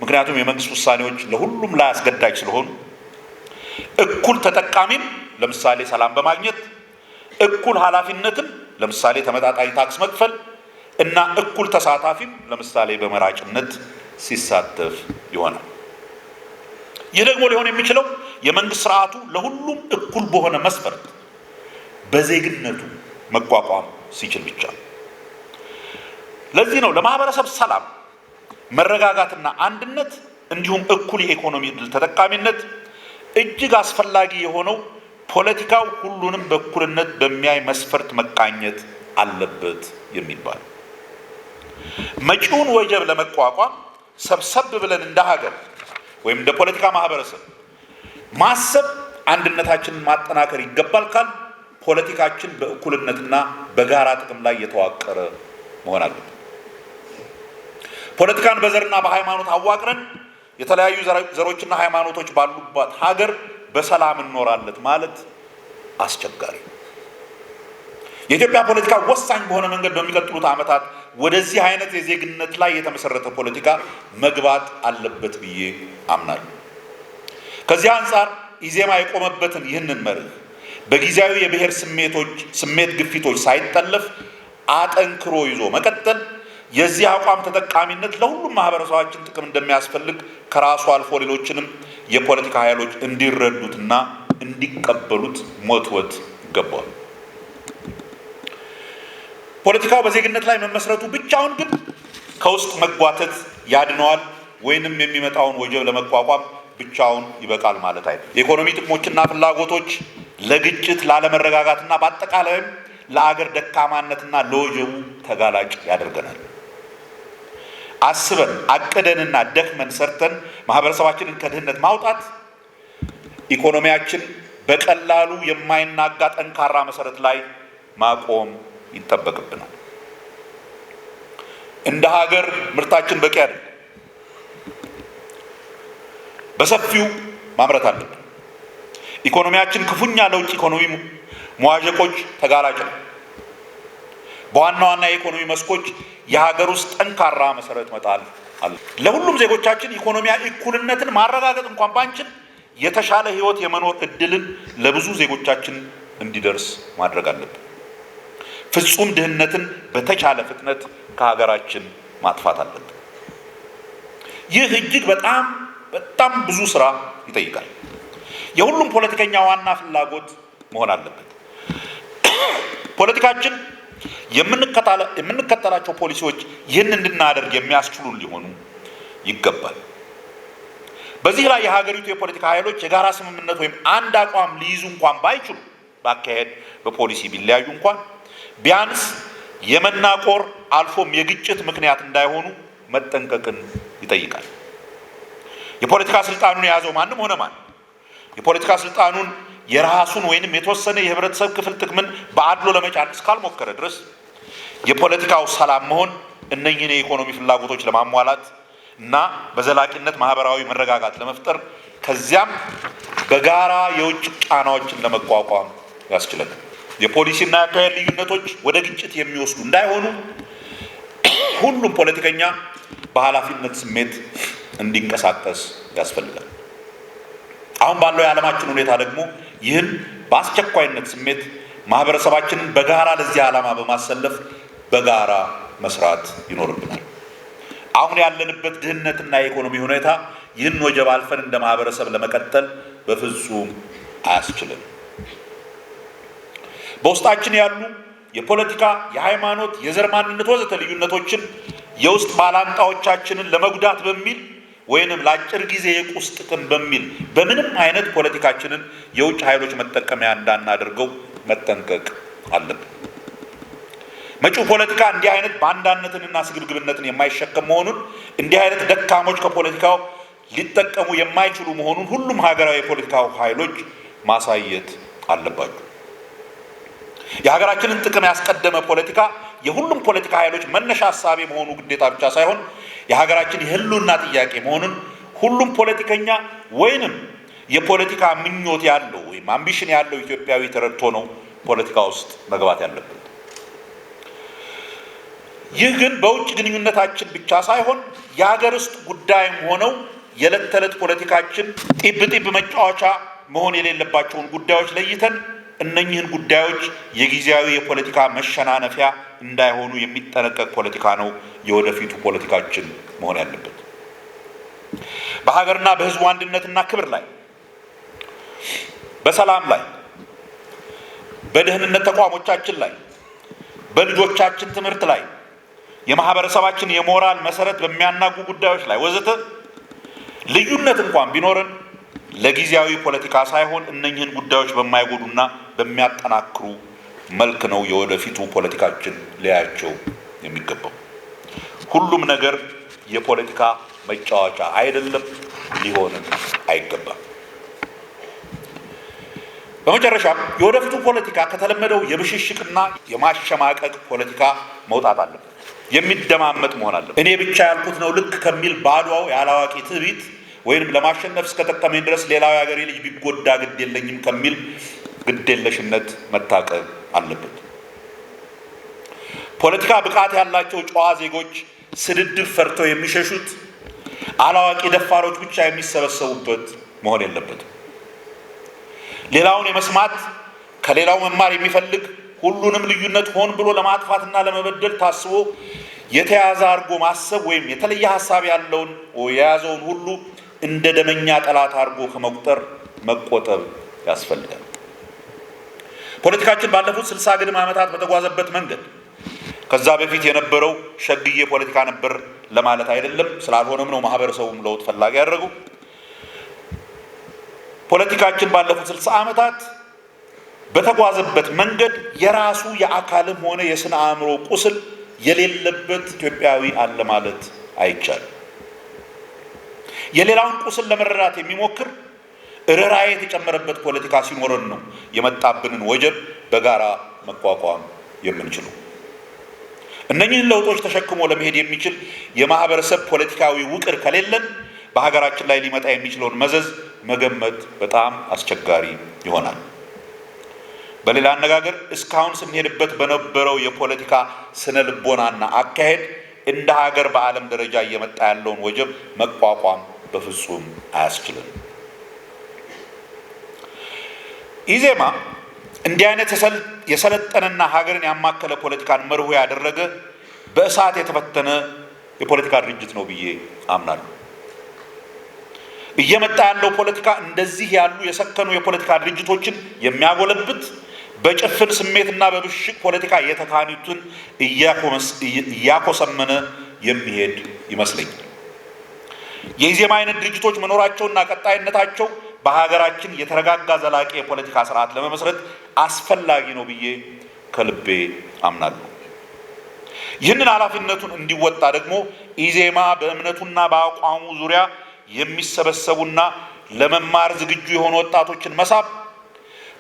ምክንያቱም የመንግስት ውሳኔዎች ለሁሉም ላይ አስገዳጅ ስለሆኑ፣ እኩል ተጠቃሚም ለምሳሌ ሰላም በማግኘት እኩል ኃላፊነትም ለምሳሌ ተመጣጣኝ ታክስ መክፈል እና እኩል ተሳታፊም ለምሳሌ በመራጭነት ሲሳተፍ ይሆናል። ይህ ደግሞ ሊሆን የሚችለው የመንግስት ስርዓቱ ለሁሉም እኩል በሆነ መስፈርት በዜግነቱ መቋቋም ሲችል ብቻ። ለዚህ ነው ለማህበረሰብ ሰላም፣ መረጋጋትና አንድነት እንዲሁም እኩል የኢኮኖሚ ዕድል ተጠቃሚነት እጅግ አስፈላጊ የሆነው ፖለቲካው ሁሉንም በእኩልነት በሚያይ መስፈርት መቃኘት አለበት የሚባል። መጪውን ወጀብ ለመቋቋም ሰብሰብ ብለን እንደ ሀገር ወይም እንደ ፖለቲካ ማህበረሰብ ማሰብ፣ አንድነታችንን ማጠናከር ይገባል ካል ፖለቲካችን በእኩልነትና በጋራ ጥቅም ላይ የተዋቀረ መሆን አለበት። ፖለቲካን በዘርና በሃይማኖት አዋቅረን የተለያዩ ዘሮችና ሃይማኖቶች ባሉባት ሀገር በሰላም እንኖራለን ማለት አስቸጋሪ። የኢትዮጵያ ፖለቲካ ወሳኝ በሆነ መንገድ በሚቀጥሉት ዓመታት ወደዚህ አይነት የዜግነት ላይ የተመሰረተ ፖለቲካ መግባት አለበት ብዬ አምናለሁ። ከዚህ አንጻር ኢዜማ የቆመበትን ይህንን መርህ በጊዜያዊ የብሔር ስሜት ግፊቶች ሳይጠለፍ አጠንክሮ ይዞ መቀጠል የዚህ አቋም ተጠቃሚነት ለሁሉም ማህበረሰባችን ጥቅም እንደሚያስፈልግ ከራሱ አልፎ ሌሎችንም የፖለቲካ ኃይሎች እንዲረዱትና እንዲቀበሉት ሞትወት ይገባል። ፖለቲካው በዜግነት ላይ መመስረቱ ብቻውን ግን ከውስጥ መጓተት ያድነዋል ወይንም የሚመጣውን ወጀብ ለመቋቋም ብቻውን ይበቃል ማለት አይደለም። የኢኮኖሚ ጥቅሞችና ፍላጎቶች ለግጭት፣ ላለመረጋጋትና በአጠቃላይም ለአገር ደካማነትና ለወጀቡ ተጋላጭ ያደርገናል። አስበን አቅደንና ደክመን ሰርተን ማህበረሰባችንን ከድህነት ማውጣት ኢኮኖሚያችን በቀላሉ የማይናጋ ጠንካራ መሰረት ላይ ማቆም ይጠበቅብናል። እንደ ሀገር ምርታችን በቂ አይደለም። በሰፊው ማምረት አለብን። ኢኮኖሚያችን ክፉኛ ለውጭ ኢኮኖሚ መዋዠቆች ተጋላጭ ነው። በዋና ዋና የኢኮኖሚ መስኮች የሀገር ውስጥ ጠንካራ መሰረት መጣል አለ። ለሁሉም ዜጎቻችን ኢኮኖሚያዊ እኩልነትን ማረጋገጥ እንኳን ባንችል የተሻለ ህይወት የመኖር እድልን ለብዙ ዜጎቻችን እንዲደርስ ማድረግ አለብን። ፍጹም ድህነትን በተቻለ ፍጥነት ከሀገራችን ማጥፋት አለብን። ይህ እጅግ በጣም ብዙ ስራ ይጠይቃል። የሁሉም ፖለቲከኛ ዋና ፍላጎት መሆን አለበት። ፖለቲካችን የምንከተላቸው ፖሊሲዎች ይህን እንድናደርግ የሚያስችሉን ሊሆኑ ይገባል። በዚህ ላይ የሀገሪቱ የፖለቲካ ኃይሎች የጋራ ስምምነት ወይም አንድ አቋም ሊይዙ እንኳን ባይችሉ፣ በአካሄድ በፖሊሲ ቢለያዩ እንኳን ቢያንስ የመናቆር አልፎም የግጭት ምክንያት እንዳይሆኑ መጠንቀቅን ይጠይቃል። የፖለቲካ ስልጣኑን የያዘው ማንም ሆነ ማን የፖለቲካ ስልጣኑን የራሱን ወይንም የተወሰነ የህብረተሰብ ክፍል ጥቅምን በአድሎ ለመጫን እስካልሞከረ ድረስ የፖለቲካው ሰላም መሆን እነኝህን የኢኮኖሚ ፍላጎቶች ለማሟላት እና በዘላቂነት ማህበራዊ መረጋጋት ለመፍጠር ከዚያም በጋራ የውጭ ጫናዎችን ለመቋቋም ያስችለናል። የፖሊሲና የአካሄድ ልዩነቶች ወደ ግጭት የሚወስዱ እንዳይሆኑ ሁሉም ፖለቲከኛ በኃላፊነት ስሜት እንዲንቀሳቀስ ያስፈልጋል። አሁን ባለው የዓለማችን ሁኔታ ደግሞ ይህን በአስቸኳይነት ስሜት ማህበረሰባችንን በጋራ ለዚህ ዓላማ በማሰለፍ በጋራ መስራት ይኖርብናል። አሁን ያለንበት ድህነትና የኢኮኖሚ ሁኔታ ይህን ወጀብ አልፈን እንደ ማህበረሰብ ለመቀጠል በፍጹም አያስችልም። በውስጣችን ያሉ የፖለቲካ፣ የሃይማኖት፣ የዘር ማንነት ወዘተ ልዩነቶችን የውስጥ ባላንጣዎቻችንን ለመጉዳት በሚል ወይንም ለአጭር ጊዜ የቁስ ጥቅም በሚል በምንም አይነት ፖለቲካችንን የውጭ ኃይሎች መጠቀሚያ እንዳናደርገው መጠንቀቅ አለብን። መጪው ፖለቲካ እንዲህ አይነት ባንዳነትንና ስግብግብነትን የማይሸከም መሆኑን እንዲህ አይነት ደካሞች ከፖለቲካው ሊጠቀሙ የማይችሉ መሆኑን ሁሉም ሀገራዊ የፖለቲካ ኃይሎች ማሳየት አለባቸው። የሀገራችንን ጥቅም ያስቀደመ ፖለቲካ የሁሉም ፖለቲካ ኃይሎች መነሻ ሀሳቤ መሆኑ ግዴታ ብቻ ሳይሆን የሀገራችን የህልውና ጥያቄ መሆኑን ሁሉም ፖለቲከኛ ወይንም የፖለቲካ ምኞት ያለው ወይም አምቢሽን ያለው ኢትዮጵያዊ ተረድቶ ነው ፖለቲካ ውስጥ መግባት ያለበት። ይህ ግን በውጭ ግንኙነታችን ብቻ ሳይሆን የሀገር ውስጥ ጉዳይም ሆነው የዕለት ተዕለት ፖለቲካችን ጢብ መጫወቻ መሆን የሌለባቸውን ጉዳዮች ለይተን እነኚህን ጉዳዮች የጊዜያዊ የፖለቲካ መሸናነፊያ እንዳይሆኑ የሚጠነቀቅ ፖለቲካ ነው የወደፊቱ ፖለቲካችን መሆን ያለበት። በሀገርና በህዝቡ አንድነትና ክብር ላይ፣ በሰላም ላይ፣ በደህንነት ተቋሞቻችን ላይ፣ በልጆቻችን ትምህርት ላይ፣ የማህበረሰባችን የሞራል መሰረት በሚያናጉ ጉዳዮች ላይ ወዘተ ልዩነት እንኳን ቢኖረን ለጊዜያዊ ፖለቲካ ሳይሆን እነኚህን ጉዳዮች በማይጎዱና በሚያጠናክሩ መልክ ነው የወደፊቱ ፖለቲካችን ሊያያቸው የሚገባው። ሁሉም ነገር የፖለቲካ መጫወቻ አይደለም፣ ሊሆንም አይገባም። በመጨረሻም የወደፊቱ ፖለቲካ ከተለመደው የብሽሽቅና የማሸማቀቅ ፖለቲካ መውጣት አለበት። የሚደማመጥ መሆን አለበት። እኔ ብቻ ያልኩት ነው ልክ ከሚል ባዶው ያላዋቂ ትዕቢት ወይንም ለማሸነፍ እስከጠቀመኝ ድረስ ሌላው የሀገሬ ልጅ ቢጎዳ ግድ የለኝም ከሚል ግዴለሽነት መታቀብ አለበት። ፖለቲካ ብቃት ያላቸው ጨዋ ዜጎች ስድድብ ፈርተው የሚሸሹት፣ አላዋቂ ደፋሮች ብቻ የሚሰበሰቡበት መሆን የለበትም። ሌላውን የመስማት ከሌላው መማር የሚፈልግ ሁሉንም ልዩነት ሆን ብሎ ለማጥፋትና ለመበደል ታስቦ የተያዘ አድርጎ ማሰብ ወይም የተለየ ሀሳብ ያለውን የያዘውን ሁሉ እንደ ደመኛ ጠላት አድርጎ ከመቁጠር መቆጠብ ያስፈልጋል። ፖለቲካችን ባለፉት 60 ግድም ዓመታት በተጓዘበት መንገድ ከዛ በፊት የነበረው ሸግዬ ፖለቲካ ነበር ለማለት አይደለም። ስላልሆነም ነው ማህበረሰቡም ለውጥ ፈላጊ ያደረገው። ፖለቲካችን ባለፉት 60 ዓመታት በተጓዘበት መንገድ የራሱ የአካልም ሆነ የስነ አእምሮ ቁስል የሌለበት ኢትዮጵያዊ አለ ማለት አይቻልም። የሌላውን ቁስል ለመረዳት የሚሞክር ርኅራኄ የተጨመረበት ፖለቲካ ሲኖረን ነው የመጣብንን ወጀብ በጋራ መቋቋም የምንችለው። እነኚህን ለውጦች ተሸክሞ ለመሄድ የሚችል የማህበረሰብ ፖለቲካዊ ውቅር ከሌለን በሀገራችን ላይ ሊመጣ የሚችለውን መዘዝ መገመት በጣም አስቸጋሪ ይሆናል። በሌላ አነጋገር እስካሁን ስንሄድበት በነበረው የፖለቲካ ስነ ልቦናና አካሄድ እንደ ሀገር በዓለም ደረጃ እየመጣ ያለውን ወጀብ መቋቋም በፍጹም አያስችልም። ኢዜማ እንዲህ አይነት የሰለጠነና ሀገርን ያማከለ ፖለቲካን መርሁ ያደረገ በእሳት የተፈተነ የፖለቲካ ድርጅት ነው ብዬ አምናለሁ። እየመጣ ያለው ፖለቲካ እንደዚህ ያሉ የሰከኑ የፖለቲካ ድርጅቶችን የሚያጎለብት፣ በጭፍን ስሜትና በብሽቅ ፖለቲካ የተካኑትን እያኮሰመነ የሚሄድ ይመስለኛል። የኢዜማ አይነት ድርጅቶች መኖራቸውና ቀጣይነታቸው በሀገራችን የተረጋጋ ዘላቂ የፖለቲካ ስርዓት ለመመስረት አስፈላጊ ነው ብዬ ከልቤ አምናለሁ። ይህንን ኃላፊነቱን እንዲወጣ ደግሞ ኢዜማ በእምነቱና በአቋሙ ዙሪያ የሚሰበሰቡና ለመማር ዝግጁ የሆኑ ወጣቶችን መሳብ፣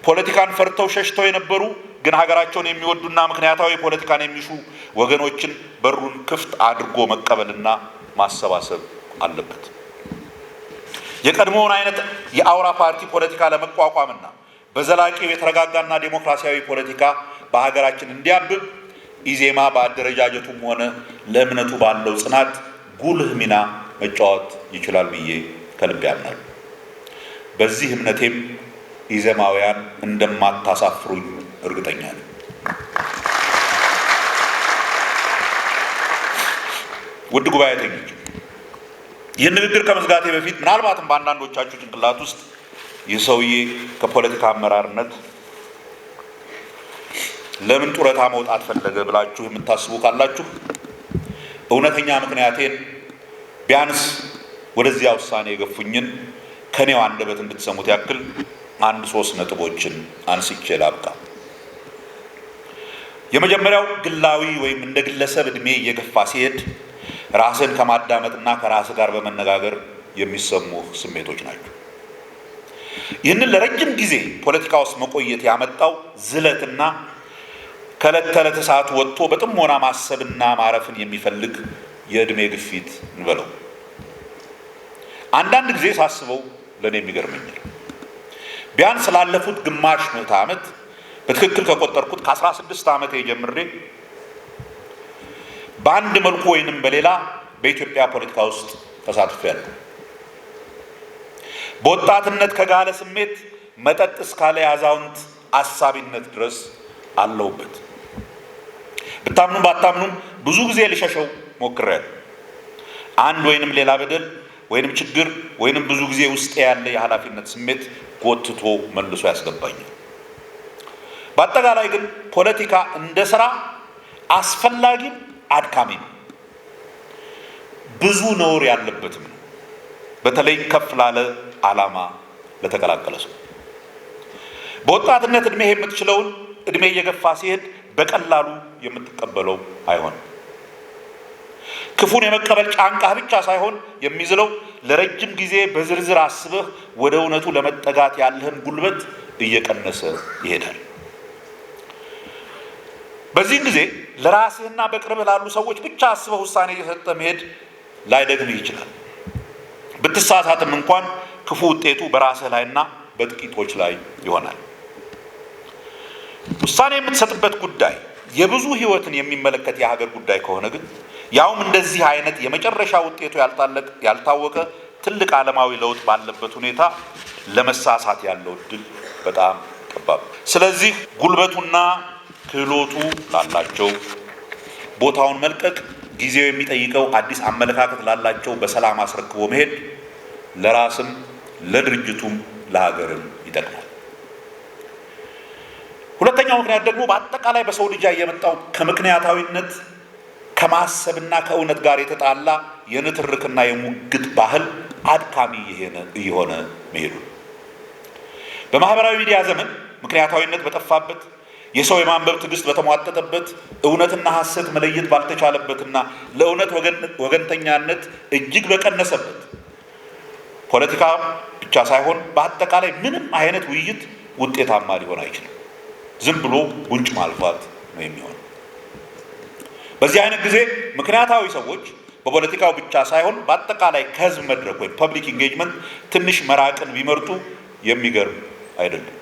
ፖለቲካን ፈርተው ሸሽተው የነበሩ ግን ሀገራቸውን የሚወዱና ምክንያታዊ ፖለቲካን የሚሹ ወገኖችን በሩን ክፍት አድርጎ መቀበልና ማሰባሰብ አለበት። የቀድሞውን አይነት የአውራ ፓርቲ ፖለቲካ ለመቋቋምና በዘላቂው የተረጋጋና ዴሞክራሲያዊ ፖለቲካ በሀገራችን እንዲያብብ ኢዜማ በአደረጃጀቱም ሆነ ለእምነቱ ባለው ጽናት ጉልህ ሚና መጫወት ይችላል ብዬ ከልቤ አምናለሁ። በዚህ እምነቴም ኢዜማውያን እንደማታሳፍሩኝ እርግጠኛ ነኝ። ውድ ጉባኤተኞች፣ ይህን ንግግር ከመዝጋቴ በፊት ምናልባትም በአንዳንዶቻችሁ ጭንቅላት ውስጥ ይህ ሰውዬ ከፖለቲካ አመራርነት ለምን ጡረታ መውጣት ፈለገ ብላችሁ የምታስቡ ካላችሁ እውነተኛ ምክንያቴን ቢያንስ ወደዚያ ውሳኔ የገፉኝን ከኔው አንደበት እንድትሰሙት ያክል 1-3 ነጥቦችን አንስቼ ላብቃ። የመጀመሪያው ግላዊ ወይም እንደ ግለሰብ እድሜ እየገፋ ሲሄድ ራስን ከማዳመጥና ከራስ ጋር በመነጋገር የሚሰሙ ስሜቶች ናቸው። ይህንን ለረጅም ጊዜ ፖለቲካ ውስጥ መቆየት ያመጣው ዝለትና ከዕለት ተዕለት እሳት ወጥቶ በጥሞና ማሰብና ማረፍን የሚፈልግ የዕድሜ ግፊት እንበለው። አንዳንድ ጊዜ ሳስበው ለእኔ የሚገርመኛል። ቢያንስ ላለፉት ግማሽ ምዕተ ዓመት በትክክል ከቆጠርኩት ከ16 ዓመቴ ጀምሬ በአንድ መልኩ ወይንም በሌላ በኢትዮጵያ ፖለቲካ ውስጥ ተሳትፌያለሁ። በወጣትነት ከጋለ ስሜት መጠጥ እስካለ የአዛውንት አሳቢነት ድረስ አለሁበት። ብታምኑም ባታምኑም ብዙ ጊዜ ልሸሸው ሞክሬያለሁ። አንድ ወይንም ሌላ በደል ወይንም ችግር ወይንም ብዙ ጊዜ ውስጥ ያለ የኃላፊነት ስሜት ጎትቶ መልሶ ያስገባኛል። በአጠቃላይ ግን ፖለቲካ እንደ ስራ አስፈላጊም አድካሚም ብዙ ነውር ያለበትም ነው። በተለይ ከፍ ላለ ዓላማ ለተቀላቀለ ሰው በወጣትነት እድሜ የምትችለውን እድሜ እየገፋ ሲሄድ በቀላሉ የምትቀበለው አይሆንም። ክፉን የመቀበል ጫንቃህ ብቻ ሳይሆን የሚዝለው ለረጅም ጊዜ በዝርዝር አስበህ ወደ እውነቱ ለመጠጋት ያለህን ጉልበት እየቀነሰ ይሄዳል። በዚህ ጊዜ ለራስህና በቅርብህ ላሉ ሰዎች ብቻ አስበህ ውሳኔ እየሰጠ መሄድ ላይደግምህ ይችላል። ብትሳሳትም እንኳን ክፉ ውጤቱ በራስህ ላይና በጥቂቶች ላይ ይሆናል። ውሳኔ የምትሰጥበት ጉዳይ የብዙ ህይወትን የሚመለከት የሀገር ጉዳይ ከሆነ ግን ያውም እንደዚህ አይነት የመጨረሻ ውጤቱ ያልታወቀ ትልቅ ዓለማዊ ለውጥ ባለበት ሁኔታ ለመሳሳት ያለው እድል በጣም ጠባብ። ስለዚህ ጉልበቱና ክህሎቱ ላላቸው ቦታውን መልቀቅ፣ ጊዜው የሚጠይቀው አዲስ አመለካከት ላላቸው በሰላም አስረክቦ መሄድ ለራስም ለድርጅቱም ለሀገርም ይጠቅማል። ሁለተኛው ምክንያት ደግሞ በአጠቃላይ በሰው ልጅ የመጣው ከምክንያታዊነት ከማሰብና ከእውነት ጋር የተጣላ የንትርክና የሙግት ባህል አድካሚ እየሆነ መሄዱ በማህበራዊ ሚዲያ ዘመን ምክንያታዊነት በጠፋበት የሰው የማንበብ ትዕግስት በተሟጠጠበት እውነትና ሐሰት መለየት ባልተቻለበትና ለእውነት ወገንተኛነት እጅግ በቀነሰበት ፖለቲካ ብቻ ሳይሆን በአጠቃላይ ምንም አይነት ውይይት ውጤታማ ሊሆን አይችልም። ዝም ብሎ ጉንጭ ማልፋት ነው የሚሆነው። በዚህ አይነት ጊዜ ምክንያታዊ ሰዎች በፖለቲካው ብቻ ሳይሆን በአጠቃላይ ከህዝብ መድረክ ወይም ፐብሊክ ኢንጌጅመንት ትንሽ መራቅን ቢመርጡ የሚገርም አይደለም።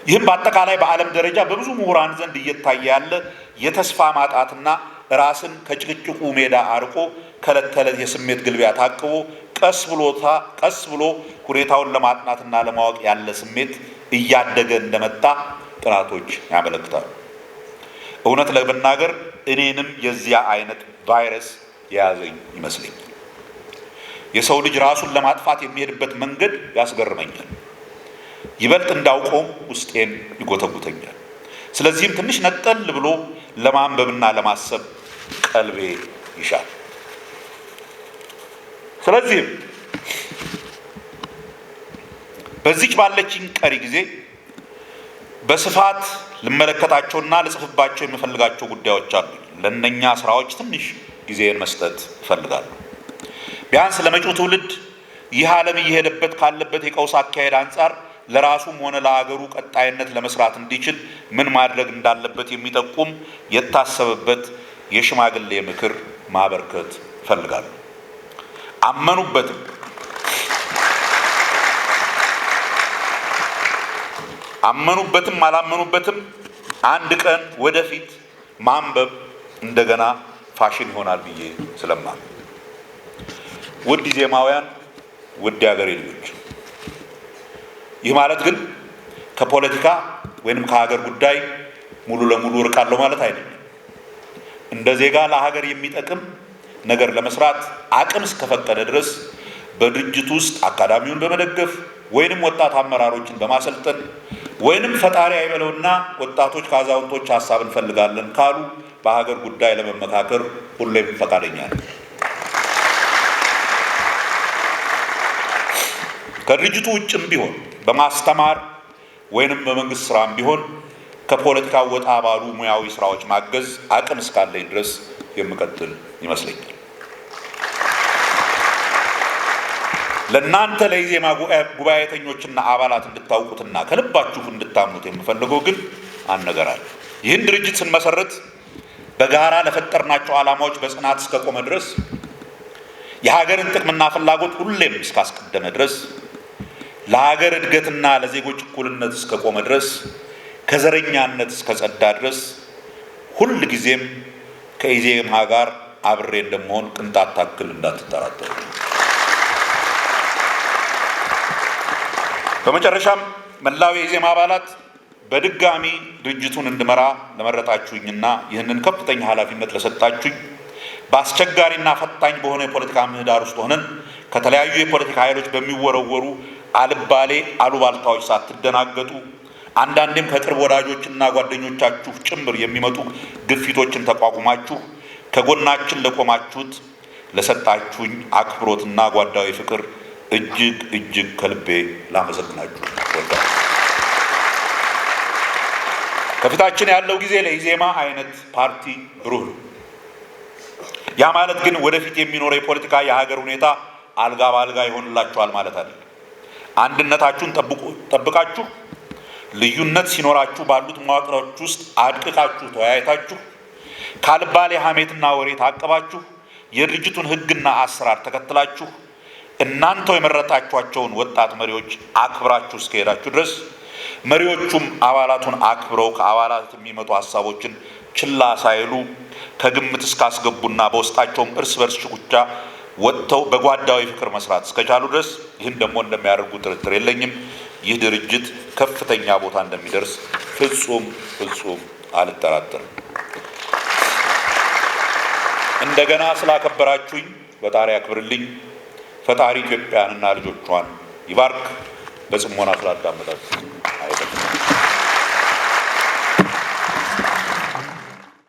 ይህም በአጠቃላይ በዓለም ደረጃ በብዙ ምሁራን ዘንድ እየታየ ያለ የተስፋ ማጣትና ራስን ከጭቅጭቁ ሜዳ አርቆ ከዕለት ተዕለት የስሜት ግልቢያ ታቅቦ ቀስ ብሎ ሁኔታውን ለማጥናትና ለማወቅ ያለ ስሜት እያደገ እንደመጣ ጥናቶች ያመለክታሉ። እውነት ለመናገር እኔንም የዚያ አይነት ቫይረስ የያዘኝ ይመስለኛል። የሰው ልጅ ራሱን ለማጥፋት የሚሄድበት መንገድ ያስገርመኛል። ይበልጥ እንዳውቀውም ውስጤን ይጎተጉተኛል። ስለዚህም ትንሽ ነጠል ብሎ ለማንበብና ለማሰብ ቀልቤ ይሻል። ስለዚህም በዚች ባለችኝ ቀሪ ጊዜ በስፋት ልመለከታቸውና ልጽፍባቸው የምፈልጋቸው ጉዳዮች አሉ። ለእነኛ ስራዎች ትንሽ ጊዜን መስጠት እፈልጋለሁ። ቢያንስ ለመጪው ትውልድ ይህ ዓለም እየሄደበት ካለበት የቀውስ አካሄድ አንጻር ለራሱም ሆነ ለሀገሩ ቀጣይነት ለመስራት እንዲችል ምን ማድረግ እንዳለበት የሚጠቁም የታሰበበት የሽማግሌ ምክር ማበርከት እፈልጋለሁ። አመኑበትም አላመኑበትም አንድ ቀን ወደፊት ማንበብ እንደገና ፋሽን ይሆናል ብዬ ስለማምን፣ ውድ ዜማውያን፣ ውድ የሀገሬ ልጆች፣ ይህ ማለት ግን ከፖለቲካ ወይንም ከሀገር ጉዳይ ሙሉ ለሙሉ እርቃለሁ ማለት አይደለም። እንደ ዜጋ ለሀገር የሚጠቅም ነገር ለመስራት አቅም እስከፈቀደ ድረስ በድርጅት ውስጥ አካዳሚውን በመደገፍ ወይንም ወጣት አመራሮችን በማሰልጠን ወይንም ፈጣሪ አይበለውና ወጣቶች ከአዛውንቶች ሀሳብ እንፈልጋለን ካሉ በሀገር ጉዳይ ለመመካከር ሁሌም ፈቃደኛ ነኝ። ከድርጅቱ ውጭም ቢሆን በማስተማር ወይንም በመንግስት ስራም ቢሆን ከፖለቲካ ወጣ ባሉ ሙያዊ ስራዎች ማገዝ አቅም እስካለኝ ድረስ የምቀጥል ይመስለኛል። ለእናንተ ለኢዜማ ጉባኤተኞችና አባላት እንድታውቁትና ከልባችሁ እንድታምኑት የምፈልገው ግን አንድ ነገር አለ። ይህን ድርጅት ስንመሰርት በጋራ ለፈጠርናቸው ዓላማዎች በጽናት እስከቆመ ድረስ፣ የሀገርን ጥቅምና ፍላጎት ሁሌም እስካስቀደመ ድረስ፣ ለሀገር እድገትና ለዜጎች እኩልነት እስከቆመ ድረስ፣ ከዘረኛነት እስከጸዳ ድረስ ሁል ጊዜም ከኢዜማ ጋር አብሬ እንደምሆን ቅንጣት ታክል እንዳትጠራጠሩ። በመጨረሻም መላው የኢዜማ አባላት በድጋሚ ድርጅቱን እንድመራ ለመረጣችሁኝና ይህንን ከፍተኛ ኃላፊነት ለሰጣችሁኝ፣ በአስቸጋሪና ፈታኝ በሆነ የፖለቲካ ምህዳር ውስጥ ሆነን ከተለያዩ የፖለቲካ ኃይሎች በሚወረወሩ አልባሌ አሉባልታዎች ሳትደናገጡ፣ አንዳንዴም ከቅርብ ወዳጆችና ጓደኞቻችሁ ጭምር የሚመጡ ግፊቶችን ተቋቁማችሁ ከጎናችን ለቆማችሁት ለሰጣችሁኝ አክብሮትና ጓዳዊ ፍቅር እጅግ እጅግ ከልቤ ላመሰግናችሁ እወዳለሁ። ከፊታችን ያለው ጊዜ ለኢዜማ አይነት ፓርቲ ብሩህ ነው። ያ ማለት ግን ወደፊት የሚኖረው የፖለቲካ የሀገር ሁኔታ አልጋ በአልጋ ይሆንላችኋል ማለት አይደለም። አንድነታችሁን ጠብቃችሁ፣ ልዩነት ሲኖራችሁ ባሉት መዋቅሮች ውስጥ አድቅቃችሁ ተወያይታችሁ፣ ካልባሌ ሐሜትና ወሬ ታቅባችሁ፣ የድርጅቱን ሕግና አሰራር ተከትላችሁ እናንተው የመረጣችኋቸውን ወጣት መሪዎች አክብራችሁ እስከሄዳችሁ ድረስ መሪዎቹም አባላቱን አክብረው ከአባላት የሚመጡ ሀሳቦችን ችላ ሳይሉ ከግምት እስካስገቡና በውስጣቸውም እርስ በርስ ሽኩቻ ወጥተው በጓዳዊ ፍቅር መስራት እስከቻሉ ድረስ ይህን ደግሞ እንደሚያደርጉ ጥርጥር የለኝም። ይህ ድርጅት ከፍተኛ ቦታ እንደሚደርስ ፍጹም አልጠራጠርም። እንደገና ስላከበራችሁኝ ፈጣሪ ያክብርልኝ። ፈጣሪ ኢትዮጵያንና ልጆቿን ይባርክ። በጽሞና ስላዳመጣችሁ